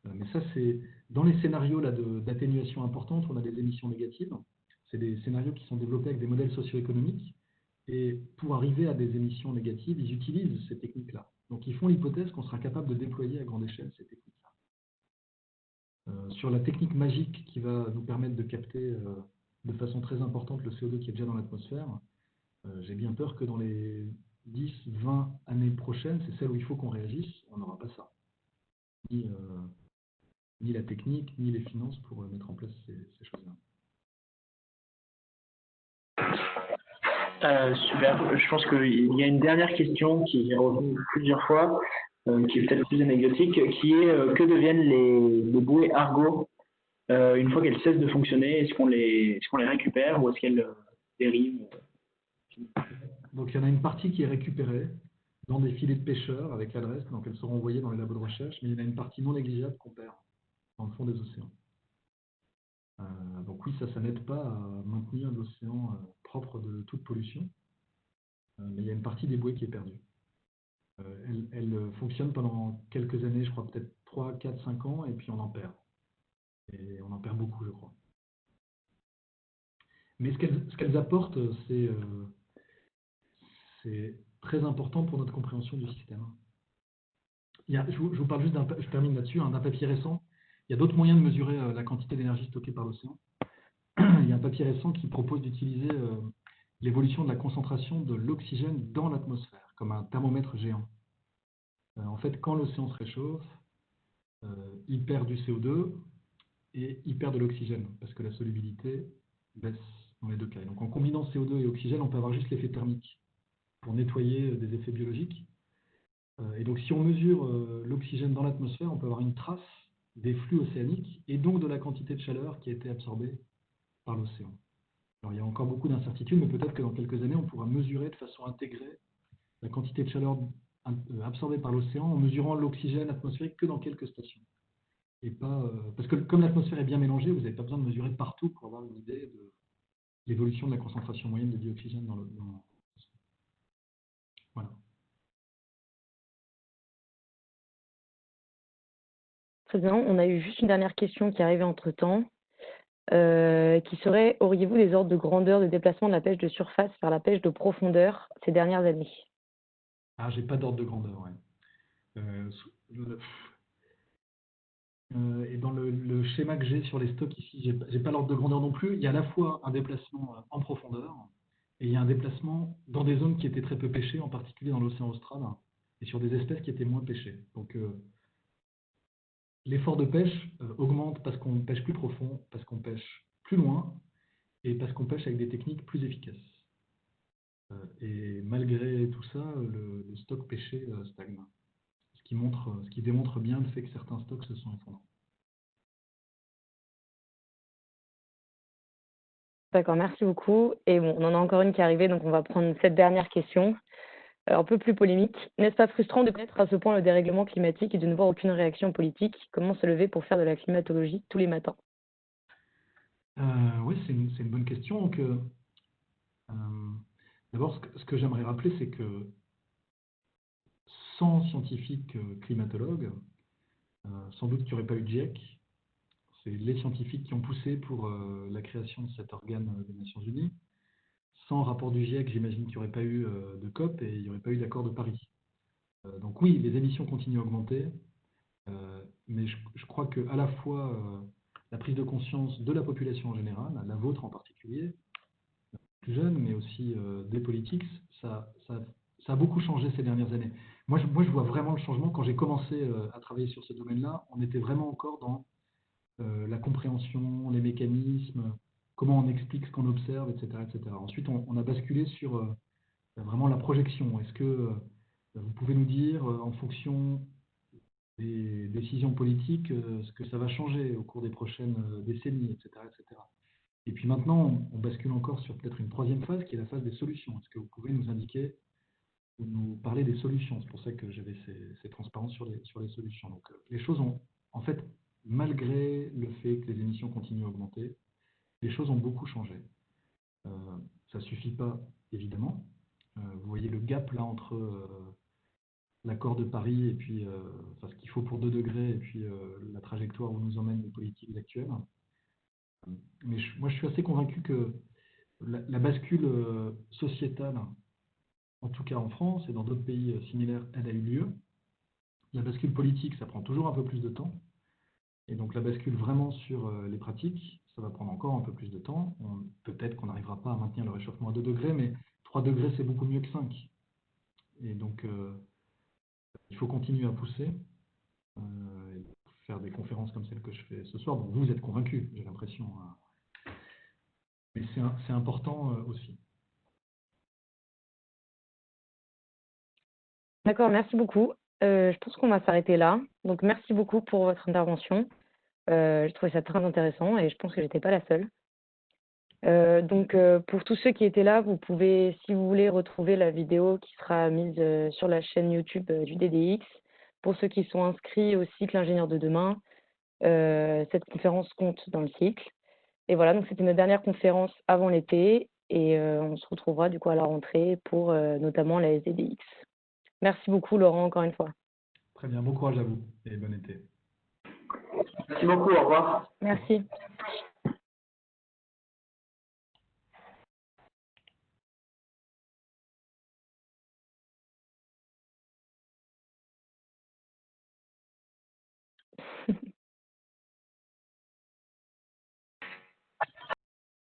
Mais ça, c'est dans les scénarios d'atténuation importante, on a des émissions négatives. C'est des scénarios qui sont développés avec des modèles socio-économiques. Et pour arriver à des émissions négatives, ils utilisent ces techniques-là. Donc ils font l'hypothèse qu'on sera capable de déployer à grande échelle ces techniques-là. Sur la technique magique qui va nous permettre de capter de façon très importante le CO2 qui est déjà dans l'atmosphère, j'ai bien peur que dans les 10, 20 années prochaines, c'est celle où il faut qu'on réagisse, on n'aura pas ça. Ni la technique, ni les finances pour mettre en place ces choses-là. Super. Je pense qu'il y a une dernière question qui est revenue plusieurs fois, qui est peut-être plus anecdotique, qui est que deviennent les bouées Argo une fois qu'elles cessent de fonctionner? Est-ce qu'on les récupère ou est-ce qu'elles dérivent? Donc il y en a une partie qui est récupérée dans des filets de pêcheurs avec l'adresse, donc elles seront envoyées dans les labos de recherche, mais il y en a une partie non négligeable qu'on perd dans le fond des océans. Donc oui, ça n'aide pas à maintenir l'océan propre de toute pollution, mais il y a une partie des bouées qui est perdue. Elle fonctionne pendant quelques années, je crois peut-être 3, 4, 5 ans, et puis on en perd. Et on en perd beaucoup, je crois. Mais ce qu'elles apportent, c'est très important pour notre compréhension du système. Je vous parle juste je termine là-dessus, d'un papier récent. Il y a d'autres moyens de mesurer la quantité d'énergie stockée par l'océan. Il y a un papier récent qui propose d'utiliser l'évolution de la concentration de l'oxygène dans l'atmosphère, comme un thermomètre géant. En fait, quand l'océan se réchauffe, il perd du CO2 et il perd de l'oxygène, parce que la solubilité baisse dans les deux cas. Et donc en combinant CO2 et oxygène, on peut avoir juste l'effet thermique pour nettoyer des effets biologiques. Et donc si on mesure l'oxygène dans l'atmosphère, on peut avoir une trace des flux océaniques et donc de la quantité de chaleur qui a été absorbée par l'océan. Alors il y a encore beaucoup d'incertitudes, mais peut-être que dans quelques années, on pourra mesurer de façon intégrée la quantité de chaleur absorbée par l'océan en mesurant l'oxygène atmosphérique que dans quelques stations. Et pas, parce que comme l'atmosphère est bien mélangée, vous n'avez pas besoin de mesurer partout pour avoir une idée de l'évolution de la concentration moyenne de dioxygène dans l'océan. Voilà. Très bien. On a eu juste une dernière question qui est arrivée entre-temps, qui serait: auriez-vous des ordres de grandeur de déplacement de la pêche de surface vers la pêche de profondeur ces dernières années? Ah, j'ai pas d'ordre de grandeur, ouais. Et dans le schéma que j'ai sur les stocks ici, j'ai pas l'ordre de grandeur non plus. Il y a à la fois un déplacement en profondeur et il y a un déplacement dans des zones qui étaient très peu pêchées, en particulier dans l'océan austral, et sur des espèces qui étaient moins pêchées. Donc l'effort de pêche augmente parce qu'on pêche plus profond, parce qu'on pêche plus loin et parce qu'on pêche avec des techniques plus efficaces. Et malgré tout ça, le stock pêché stagne. Ce qui démontre bien le fait que certains stocks se sont effondrés. D'accord, merci beaucoup. Et bon, on en a encore une qui est arrivée, donc on va prendre cette dernière question, un peu plus polémique. N'est-ce pas frustrant de connaître à ce point le dérèglement climatique et de ne voir aucune réaction politique? Comment se lever pour faire de la climatologie tous les matins? Oui, c'est une bonne question. Donc, d'abord, ce que j'aimerais rappeler, c'est que sans scientifiques climatologues, sans doute qu'il n'y aurait pas eu de GIEC. C'est les scientifiques qui ont poussé pour la création de cet organe des Nations Unies. Sans rapport du GIEC, j'imagine qu'il n'y aurait pas eu de COP et il n'y aurait pas eu d'accord de Paris. Donc oui, les émissions continuent à augmenter, mais je crois qu'à la fois la prise de conscience de la population en général, la vôtre en particulier, plus jeune, mais aussi des politiques, ça a beaucoup changé ces dernières années. Moi, je vois vraiment le changement. Quand j'ai commencé à travailler sur ce domaine-là, on était vraiment encore dans la compréhension, les mécanismes, comment on explique ce qu'on observe, etc., etc. Ensuite, on a basculé sur vraiment la projection. Est-ce que vous pouvez nous dire, en fonction des décisions politiques, ce que ça va changer au cours des prochaines décennies, etc., etc. Et puis maintenant, on bascule encore sur peut-être une troisième phase, qui est la phase des solutions. Est-ce que vous pouvez nous indiquer ou nous parler des solutions? C'est pour ça que j'avais ces transparences sur les solutions. Donc, les choses ont, en fait, malgré le fait que les émissions continuent à augmenter, les choses ont beaucoup changé. Ça ne suffit pas, évidemment. Vous voyez le gap là entre l'accord de Paris et puis enfin, ce qu'il faut pour 2 degrés et puis la trajectoire où nous emmènent les politiques actuelles. Mais moi, je suis assez convaincu que la bascule sociétale, en tout cas en France et dans d'autres pays similaires, elle a eu lieu. La bascule politique, ça prend toujours un peu plus de temps. Et donc la bascule vraiment sur les pratiques, ça va prendre encore un peu plus de temps. Peut-être qu'on n'arrivera pas à maintenir le réchauffement à 2 degrés, mais 3 degrés, c'est beaucoup mieux que 5. Et donc, il faut continuer à pousser, et faire des conférences comme celle que je fais ce soir. Bon, vous êtes convaincus, j'ai l'impression. Mais c'est important aussi. D'accord, merci beaucoup. Je pense qu'on va s'arrêter là. Donc, merci beaucoup pour votre intervention. Je trouvais ça très intéressant et je pense que j'étais pas la seule. Donc, pour tous ceux qui étaient là, vous pouvez, si vous voulez, retrouver la vidéo qui sera mise sur la chaîne YouTube du DDX. Pour ceux qui sont inscrits au cycle Ingénieur de demain, cette conférence compte dans le cycle. Et voilà, donc c'était notre dernière conférence avant l'été et on se retrouvera du coup à la rentrée pour notamment la SDDX. Merci beaucoup Laurent, encore une fois. Très bien, bon courage à vous et bon été. Merci beaucoup, au revoir. Merci.